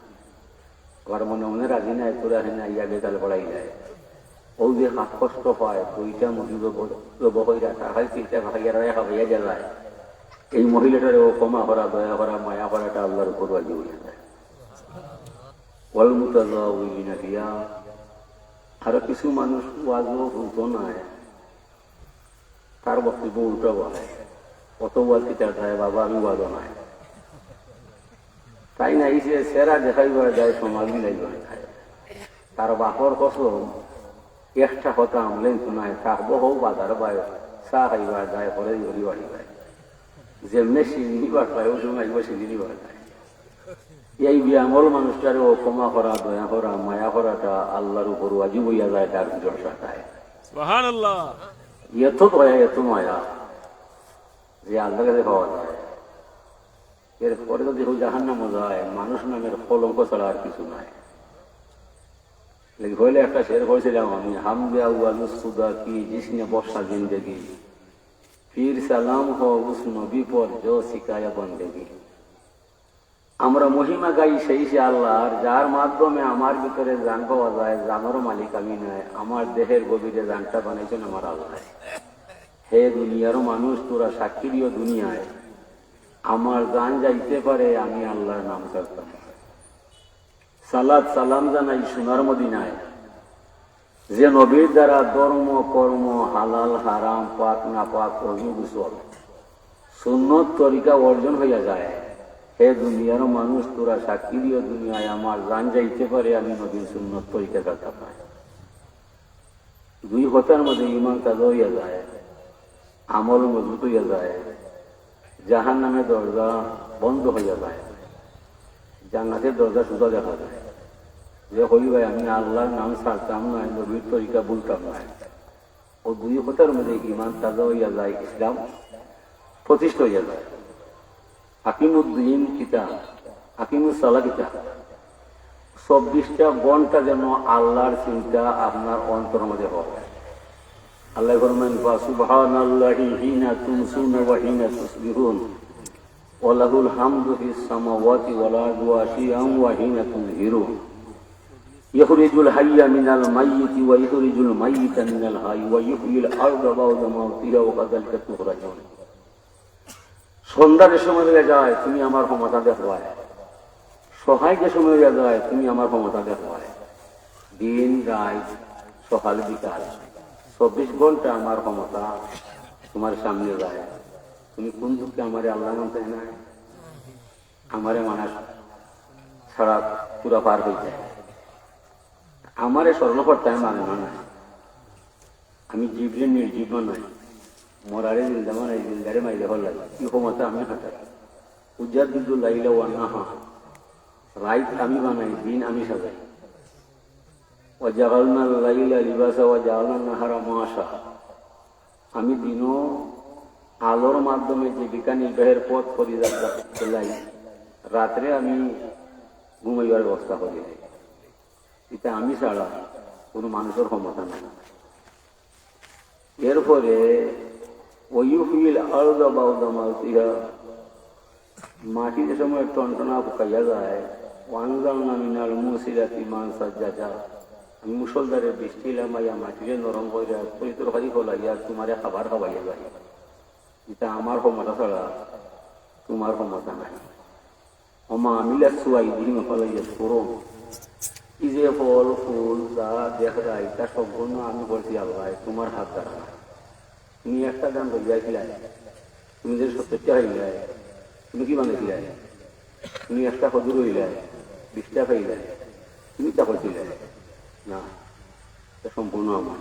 আবার মনে মনে রাজি নাই তোরা হেন ইয়া বেতাল পড়াই যায় ও যে হাত কষ্ট পায় দুইটা মহিলা বহইরা তাহাই তিনটা ভাইয়ারা ভাইয়া গেলায় এই মহিলাটারে ও ক্ষমা করা দয়া করা মায়া করাটা আল্লাহর উপর ওয়াজিব হয়ে যায়। আরো কিছু মানুষ ওয়াজও শুনতো না, তার বক্তব্য উল্টো বলে, কত ওয়াজ কি তার যায় বাবা আমি ওয়াজও নাই, তাই না এই যে সেরা দেখাইবার যায় সমাজ মিলাইবার যায়। তার বাপর কসম একটা কথা আমলেন শোনায় থাকবো হোক বাজার বায় চা খাইবার যায় পরে ঘুরি বাড়ি যায়, যেমনি সিন্দিবার পায় ও সময় সিন্দিবার যায়। এই বিয়ামল মানুষটারে ও ক্ষমা করা দয়া করা মায়া করাটা আল্লাহর উপর ওয়াজিব হইয়া যায় তার জলসাটায়। সুবহানাল্লাহ। এত দয়া এত মায়া যে আল্লাহ কাছে পাওয়া যায়। এরপরে যদি জাহান্নামে যায় মানুষ নামের কলঙ্ক ছাড়া আর কিছু নাই। হইলে একটা শের করেছিলাম আমি, হাম গয়া সুদা কি জিসনে বর্ষা জিন্দেগি ফির সালাম হো উস নবী পর জো শিকায়া বন্দেগি। আমরা মহিমা গাই সেই সে আল্লাহর যার মাধ্যমে আমার ভিতরে জান পাওয়া যায়, জানোর মালিক আমি নয়, আমার দেহের গভীরে জানটা বানাইছেন আমার আল্লাহ। হে দুনিয়ারও মানুষ তোরা সাক্ষী দিও দুনিয়ায় আমার জান যাইতে পারে আমি আল্লাহর নাম করতাম। সালাত সালাম জানাই সোনার মদিনায়, যে নবীর দ্বারা ধর্ম কর্ম হালাল হারাম পাক না পাক অজুগুসল সুন্নত তরিকা অর্জন হইয়া যায়। হে দুনিয়ারও মানুষ তোরা সাক্ষী দিও দুনিয়ায় আমার জান যাইতে পারে আমি নবীর সুন্নত তরিকা করতাম না। দুই কথার মধ্যে ইমান তাজা হইয়া যায়, আমল মজবুত হইয়া যায়, জাহান নামে দরজা বন্ধ হইয়া যায়, জান্নাতের দরজা সুদা দেখা যায়। যে হই ভাই আমি আল্লাহর নাম ছাড়তাম না, নবীর তরিকা বলতাম না, ও দুই কথার মধ্যে ইমান তাজা হইয়া যায়, ইসলাম প্রতিষ্ঠা হইয়া যায়। হাকিমুদ্দিন কিতাব হাকিমুসালা কিতাব 24টা ঘন্টা যেন আল্লাহর চিন্তা আপনার অন্তর মধ্যে হয়। আল্লাহ ফরমান সুবহানাল্লাহি হিনা তুমসুনা ওয়া হিনা তুসবিহুন ওয়া লাহুল হামদু ফিস সামাওয়াতি ওয়াল আরদি ওয়া আশিয়ান ওয়া হিনা তুযহিরুন ইখরিজুল হাইয়্যা মিনাল মাইয়িতি ওয়া ইখরিজুল মাইয়িতা মিনাল হাইয়্যি ওয়া ইহয়িল আরদা বা'দা মাউতিহা ওয়া কাযালিকা তুখরাজুন। সন্ধ্যার সময় হয়ে যায় তুমি আমার ক্ষমতা দেখায়, সহায় যে সময় হয়ে যায় তুমি আমার ক্ষমতা দেখায়, দিন রাত সকাল বিকাল 24 ঘন্টা আমার ক্ষমতা তোমার সামনে যায়। তুমি কোন যুগে আমারে আল্লাহ মানতে না, আমারে মানাস ছাড়া পুরা পার হয়ে যায়। আমারে স্মরণ করতে মানে না, আমি জীবরে নির্জীব নয়, মরারে জিন্দা মানে জিন্দারে মাইলে হল লাগে কি ক্ষমতা আমি হাঁটাই। উজ্জাদুল্লাইলা ওয়া নাহা রাইত আমি বানাই, দিন আমি সাজাই। ওয়াজাগালনা লাইলা লিবাসা ওয়াজাগালনা নাহারা মাশা, আমি দিনও আলোর মাধ্যমে জীবিকা নির্বাহের পথ করি চলাই, রাত্রে আমি ঘুমাইবার ব্যবস্থা করি। এটা আমি ছাড়া কোনো মানুষের ক্ষমতা নাই। এরপরে ওয়ুহিল আরদা বা'দা মাউতিহা, মাটি যে সময় টনটনা ফুকাইয়া যায়, ওয়ানজালনা মিনাল মুসিরাতি মান সাজ্জাজা, আমি মুসলধারে বৃষ্টি লামাইয়া মাটিরে নরম কইরা পরিতর হারি ফলাইয়া তোমারে খাবার খাওয়াইয়া যায়। এটা আমার ক্ষমতা ছাড়া তোমার ক্ষমতা নাই। ওমা আমিলা সুয়াইদিহিম ফালাইয়া করুন, এই যে ফল ফুল যা দেখা যায় তা সম্পূর্ণ আমি বলছি আল্লাহ তোমার হাত দ্বারা। তুমি একটা দাম রইয়াছিলেন, তুমি যে 70টা হইলে তুমি কি বানাইছিলে, তুমি একটা খজুর হইলে 20টা পাইলে তুমি তা করছিলে না, সম্পূর্ণ আমার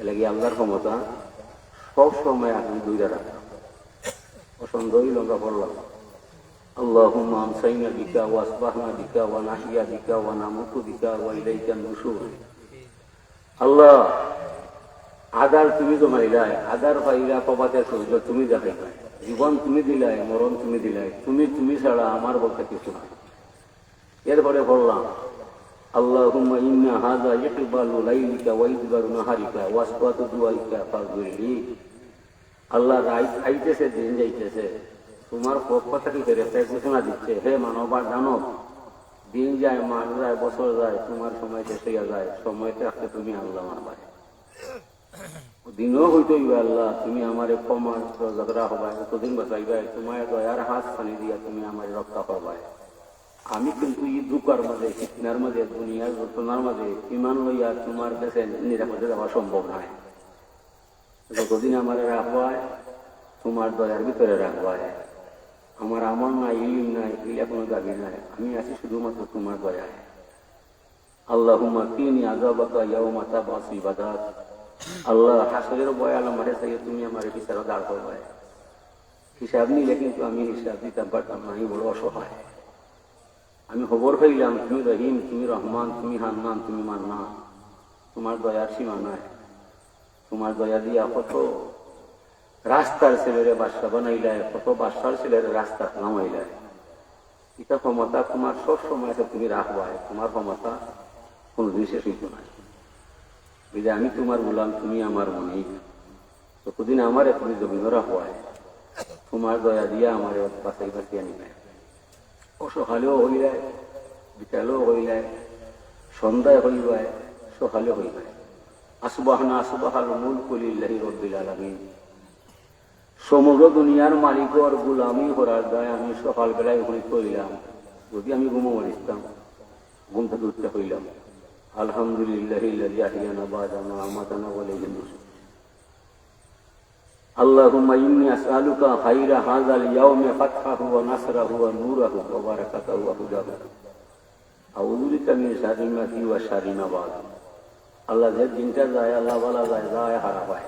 এলাকি আল্লাহর ক্ষমতা সব সময় আপনি দুইটা রাখা। অসন্দেহই লঙ্কা পড়লাম আল্লাহুম্মা আমসাইনা বিকা ওয়া আসবাহনা বিকা ওয়া নাহিয়া বিকা ওয়া নামুতু বিকা ওয়া ইলাইকা নুশুর। আল্লাহ আদার তুমি জমাইলাই, আদার পাইলা প্রবাদের সূর্য তুমি দেখাইলাই, জীবন তুমি দিলাই, মরণ তুমি দিলাই, তুমি ছাড়া আমার বলতে কিছু নাই। এরপরে বললাম আল্লাহুম্মা ইন্না হাযা ইকবালু লাইলিকা ওয়া ইদবারু নাহারিকা ওয়া আসবাতু দুআইকা ফাগফিরলি। আল্লাহ রাত আইতেছে দিন যাইতেছে, তোমার পক্ষ থেকে ফেরেশতা ঘোষণা দিচ্ছে হে মানব আর দানব দিন যায়, মাস যায়, বছর যায়, তোমার সময় শেষ হইয়া যায়। সময় থাকতে তুমি আল্লাহ মানবাই, দিনও হইতে হইবে আল্লাহ তুমি আমার ক্ষমার ঝগড়া হবাই, কতদিন বাঁচাইবাই, তোমার দয়ার হাত পানি দিয়া তুমি আমার রক্ষা করবাই। আমি কিন্তু এই দুঃখার মাঝে, ফিতনার মাঝে, দুনিয়ার ঘটনার মাঝে ইমান লইয়া তোমার কাছে নিরাপদে যাওয়া সম্ভব নয়। যতদিন আমার রাখবায় তোমার দয়ার ভিতরে রাখবায়। আমার আমল নাই, ইলিম নাই, ইলা কোনো দাবি নাই, আমি আছি শুধুমাত্র তোমার দয়ায়। আল্লাহুম্মা কিনি আযাবাকা ইয়াওমা তাবআসু ইবাদাত। আল্লাহ হাসরের ভয় আমারে চাইয়ে তুমি আমার বিচারে দাঁড় করবাই। হিসাব নিলে কিন্তু আমি হিসাব দিতাম পারতাম না, আমি বড় অসহায়। আমি খবর পাইলাম তুমি রহিম, তুমি রহমান, তুমি হান্নান, তুমি মান্নান, তোমার দয়ার সীমা নাই। তোমার দয়া দিয়া কত রাস্তার ছেলেরে বাদশা বানাইলায়, কত বাদশার ছেলের রাস্তা নামাইলায়। এটা ক্ষমতা তোমার সব সময় আছে, তুমি রাখবায়। তোমার ক্ষমতা কোন বিশেষ হইতো নাই। বুঝলে আমি তোমার বললাম, তুমি আমার মনে ততদিন আমার তুমি জমিন রাখবায়। তোমার দয়া দিয়া আমার বাঁচাই বাঁচিয়ে নিবে। সকালেও হইলায়, বিকালেও হইলায়, সন্ধ্যায় হইবায়, সকালে হইবায়। আসবাহনা আসবাহাল মুলকু লিল্লাহি রাব্বিল আলামিন। সমগ্র দুনিয়ার মালিকর গোলামি করার দায় আমি সকালবেলায় ওখানে করিলাম। যদি আমি ঘুমো মরিতাম, ঘুম থেকে উঠতে হইলাম আলহামদুলিল্লাহিল্লাযী আহইয়ানা বা'দা মা আমাতানা ওয়া ইলাইহিন নুশুর। আল্লাহুম্মা ইন্নী আসআলুকা খায়রা হাযাল ইয়াওমি ফাতহাহু ওয়া নাসরাহু ওয়া নূরাহু ওয়া বারাকাতাহু ওয়া হুদাহু। আউযু বিকা মিন শাররি মা ফি ওয়া শাররি মা বা'দ। আল্লাহ যে দিনটা যায়, আল্লাহ বলা যায়, যায় হারাবায়।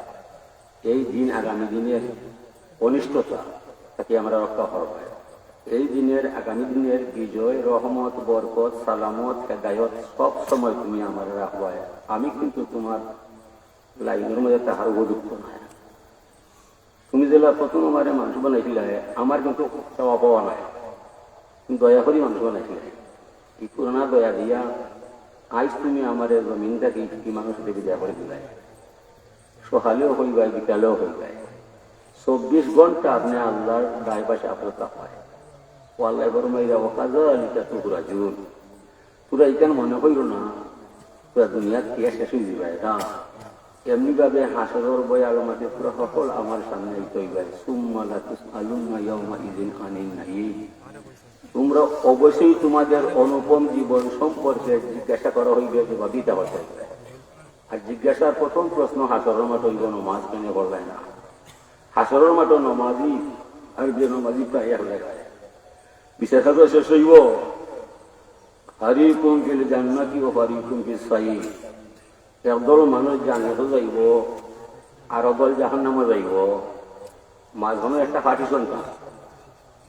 এই দিন আগামী দিনের অনিষ্টতা তাকে আমরা রক্ষা করবাই। এই দিনের আগামী দিনের বিজয়, রহমত, বরকত, সালামত, হেদায়ত সব সময় তুমি আমার রাখবাই। আমি কিন্তু তোমার লাইনের মধ্যে তাহার উপযুক্ত নাই। তুমি যেটা প্রথম আমার মানুষ বানাইছিলে, আমার কিন্তু চাওয়া পাওয়া নাই, দয়া করি মানুষ বানাইছিলে। এই পুরানা দয়া দিয়া আজ তুমি আমার জমিনটাকে কি মানুষ দেখে দেয়া করে দিলাই। সকালেও হয়ে যায়, বিকালেও হয়ে যায়, 24 ঘন্টা আপনি আল্লাহর দায় পাশে আপনার তাপায়। ও আল্লাহ বরমাই যাবো কাজা আলিকা তুকুরা জুন। তোরা এখানে মনে হইল না তোরা দুনিয়ার কে শেষ হয়ে দিবাই না। এমনি ভাবে হাসরের বই আলমাতে পুরো সকল আমার সামনে তৈবাই। সুম্মা লা তুসআলুনা ইয়াওমা ইযিন আনিন নাঈম। তোমরা অবশ্যই তোমাদের অনুপম জীবন সম্পর্কে জিজ্ঞাসা করা হইবে, বা দিতে হতে। আর জিজ্ঞাসার প্রথম প্রশ্ন হাসরের মাঠ হইব নমাজ কেন করবে না। হাসরের মাঠ নমাজি আর যে নমাজি প্রায় এক জায়গায় বিচার খাতে শেষ হইব। ফারিকুম ফিল জান্নাতি ওয়া ফারিকুম ফিস সাঈর। একদল মানুষ জান্নাতে যাইব, আর দল জাহান্নামে যাইব। মাঝখানে একটা পার্টিশন তা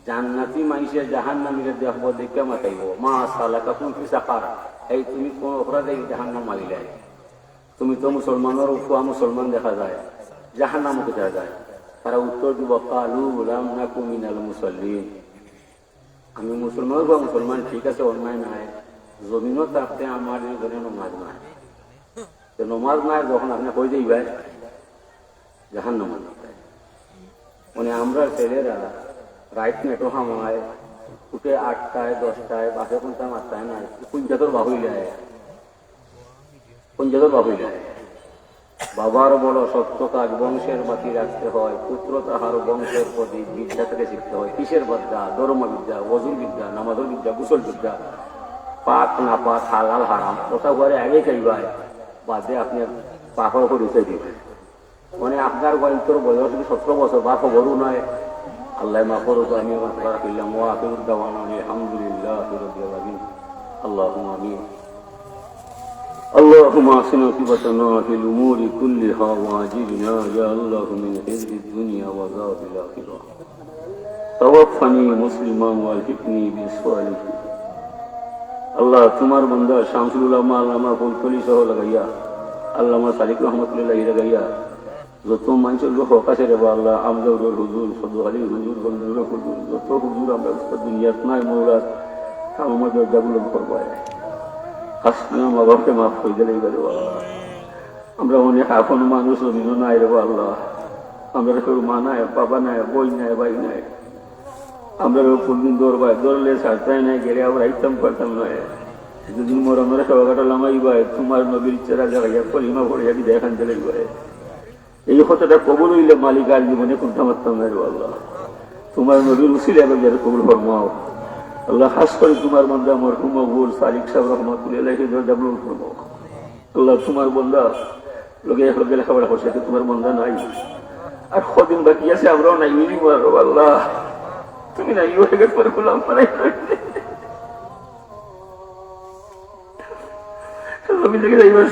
জান্নাতি মানুষের জাহান্নামীরা দেখব, দেখে মাতাইব, মা সালাকাকুম ফি সাকার। এই তুমি কোন অপরাধে জাহান্নাম মারিলে? তুমি তো মুসলমানের উপর মুসলমান দেখা যায়, জাহান্নামে কোথায় যায়? তারা উত্তর দিব, কালু লাম নাকু মিনাল মুসাল্লিন। আমি মুসলমান বা মুসলমান, ঠিক আছে, অন্যায় নাই। জমিনও থাকতে আমার ঘরে নমাজ নাই। নমাজ নাই যখন আপনি হয়ে যাইবেন জাহান্নামে। মানে আমরা ছেলেরা রাইট নেটো হামায় উঠে 8টায় 10টায়, বাসে কোনটা 8টায় নাই, পঞ্চায়েতের বাহুই যায়, পঞ্চায়েতের বাহুই যায়। বাবার বড় সত্য কাজ বংশের বাকি রাখতে হয়, পুত্র তাহার বংশের প্রতি বিদ্যা থেকে শিখতে হয়। কিসের বিদ্যা? ধর্ম বিদ্যা, ওযুর বিদ্যা, নামাজের বিদ্যা, গোসল বিদ্যা, পাক না পাক, হালাল হারাম কথা ঘরে আগে খাইবাই, বাদে আপনি পাখর পরিচয় দিবেন। মানে আপনার বয়সের বয়স 17 বছর, বা খবরও নয়। আল্লাহ মা করুক, আমি রাখিলাম। ওয়া আখিরু দাওয়ানা আলহামদুলিল্লাহি রাব্বিল আলামিন। আল্লাহুম্মা আমিন। اللهم اعصنا عاقبتنا في الامور كلها واجرنا يا الله من خزي الدنيا وعذاب الاخره. توفني مسلما والحقني بالصالحين. আল্লাহ তোমার বান্দা শামসুল উলামা আল্লামা ফুলতলি সহ লাগাইয়া, আল্লামা সাদিক রহমতুল্লাহ লাগাইয়া যত মানুষের লোক আছে রে আল্লাহ, আমজাউর হুজুর, সদুহালি হুজুর, বন্ধুর হুজুর, যত হুজুর আমরা দুনিয়াত নাই মৌলাদ আমার দরজাগুলো করবায়। মা বাপকে মাফ করে দিলেই গেল। আমরা অনেক এখন মানুষ জমিনও নাই রে আল্লাহ। আমরা কেউ মা নাই, বাবা নাই, বই নাই, ভাই নাই। আমরা কোনদিন দৌড়বাই দৌড়লে সারতাই নাই গেলে আমরা আইতাম করতাম নয় দুদিন মোর আমরা সবাইটা লামাইবাই তোমার নবীর চেরা জায়গা কলিমা পড়িয়া কি দেখান চলে গেলে এই কথাটা কবুল হইলে মালিক আর জীবনে কোনটা মারতাম না আল্লাহ তোমার নবীর উসিলে এবার যারা কবুল ফরমাও আল্লাহ খাস করে তোমার বন্ধা মরহুম মকবুল সালিক সাহেব রহমতুল্লাহ ডাবলুল ফরমাও আল্লাহ তোমার বন্ধা লোকে লোকে লেখাপড়া করছে তোমার বন্ধা নাই আর কদিন বাকি আছে আমরাও নাই আল্লাহ তুমি নাই হয়ে গেছে পরে বললাম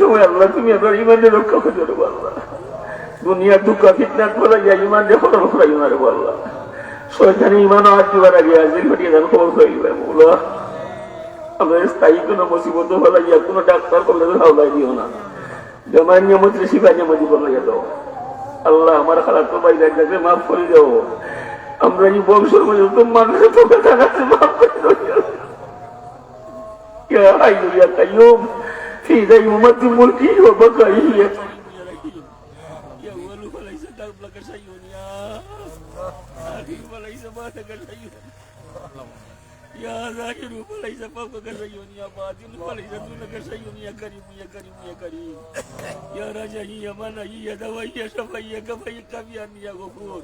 সময় আল্লাহ তুমি আপনার ইমানের রক্ষা করে দেবো আল্লাহ দুনিয়া দুঃখ ফিটনাথ বলা যায় ইমান দেখো ইমান আল্লাহ শয়তানি ইমানও হাত দিবার আগে আজকে ঘটিয়ে যান খবর হয়ে গেলে বলো আমাদের স্থায়ী কোনো মুসিবত বলা গিয়া কোনো ডাক্তার করলে হাওলাই দিও না জমার নিয়মত রেসিবা নিয়মতি বলা গেল আল্লাহ আমার খারাপ তো বাইরে যাবে মাফ করে দেও আমরা এই বংশের মধ্যে তো মানুষের তো কথা আছে মাফ করে দেও ইয়া হাইয়ু ইয়া কাইয়ুম ফি দাইমাতি মুলকি ওয়া বাকাইহি ইয়া ওয়ালু ফালাইসা দাবলাকা শাইউন ইয়া আখি ফালাইসা বাতাকা শাইউন يا ظاهر فليس فوقك شيء يا باطن فليس دونك شيء يا كريم يا كريم يا كريم يا رجائي يا منعي يا دوائي يا شفيع يا كفي كفيان يا غفور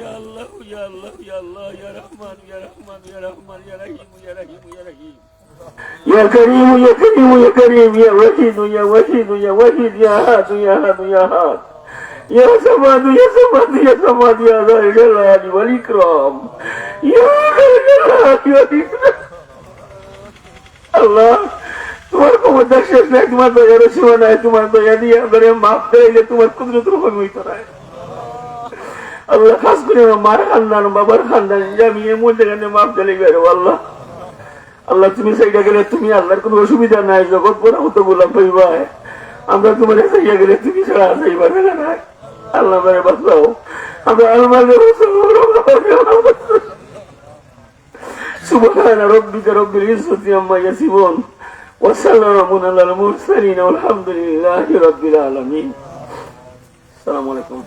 يا الله يا الله يا الله يا رحمن يا رحمن يا رحمن يا رحيم يا رحيم يا رحيم يا كريم يا كريم يا كريم يا وحيد يا وحيد يا وحيد يا هاد يا هاد يا هاد يا سماد يا سماد يا سماد يا ذا الجلال والإكرام يا ذا الجلال والإكرام الله তোমার ক্ষমতা শেষ নাই তোমার দয়ার সীমা নাই তোমার দয়া দিয়ে আমাদের মাফ চাইলে তোমার কুদরতের হুকুম হইতো না আল্লাহ খাস করে মার খানদান বাবার খানদান জামিয়ে মধ্যে মাফ চাইলে বেরো আল্লাহ আল্লাহ তুমি সেইটা গেলে তুমি আল্লাহর কোনো অসুবিধা নাই জগৎ বড় মতো গোলাপ পাইবা আমরা তোমার চাইয়া গেলে তুমি ছাড়া চাইবা না আল্লাহ মেরে বাঁচাও আমরা আল্লাহ সুবহান রাব্বিকা রব্বিল ইজ্জাতি আম্মা ইয়াসিফুন ওয়া সালামুন আলাল মুরসালিন আলহামদুলিল্লাহি রাব্বিল আলামিন আসসালামু আলাইকুম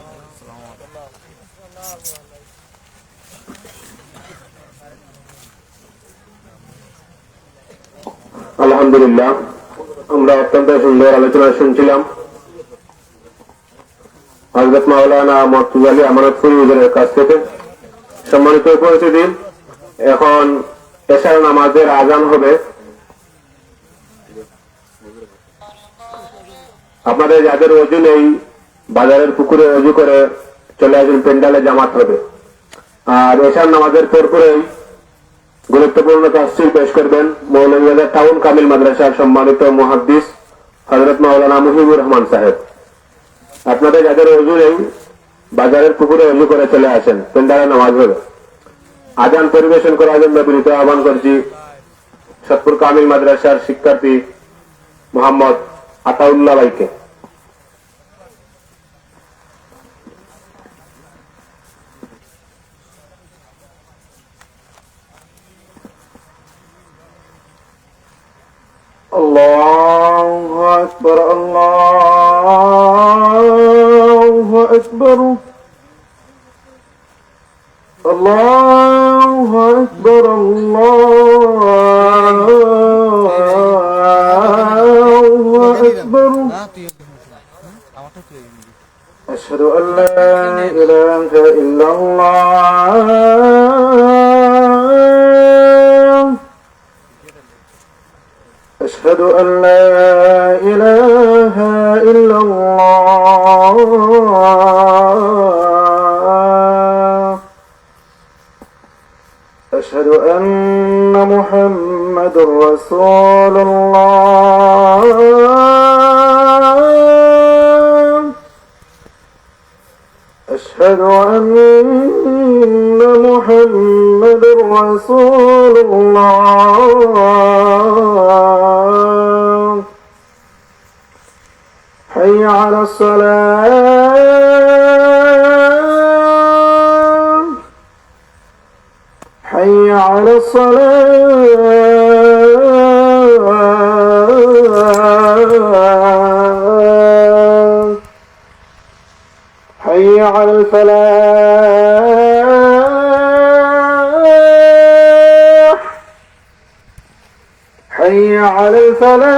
আলহামদুলিল্লাহ আমরা অত্যন্ত সুন্দর আলোচনা শুনছিলাম হযরত মাওলানা মর্তুজা আলী আমানতপুরী হুজুরের কাছ থেকে। সম্মানিত উপস্থিতি, এখন এশার নামাজের আযান হবে। আপনাদের যাদের ওযু নেই বাজারের পুকুরে ওযু করে চলে আসেন, পেন্ডালে জামাত হবে। আর এশার নামাজের পরপরেই গুরুত্বপূর্ণ তাফসীর পেশ করবেন মৌলভীবাজার টাউন কামিল মাদ্রাসার সম্মানিত মুহাদ্দিস হযরত মাওলানা মুহিবুর রহমান সাহেব। আপনাদের যাদের ওযু নেই বাজারের পুকুরে ওযু করে চলে আসেন, পেন্ডালে নামাজ হবে। আযান পরিবেশন করার জন্য বিনীত আহ্বান করছি সতপুর কামিল মাদ্রাসার শিক্ষার্থী মোহাম্মদ আতাউল্লাহ ভাইকে। الله أكبر الله أكبر الله أكبر الله أكبر أشهد أن لا إله إلا الله أشهد أن لا إله إلا الله أشهد أن محمد رسول الله أشهد أن محمد رسول الله حي على الصلاة حي على الصلاة حي على الفلاح حي على الفلاح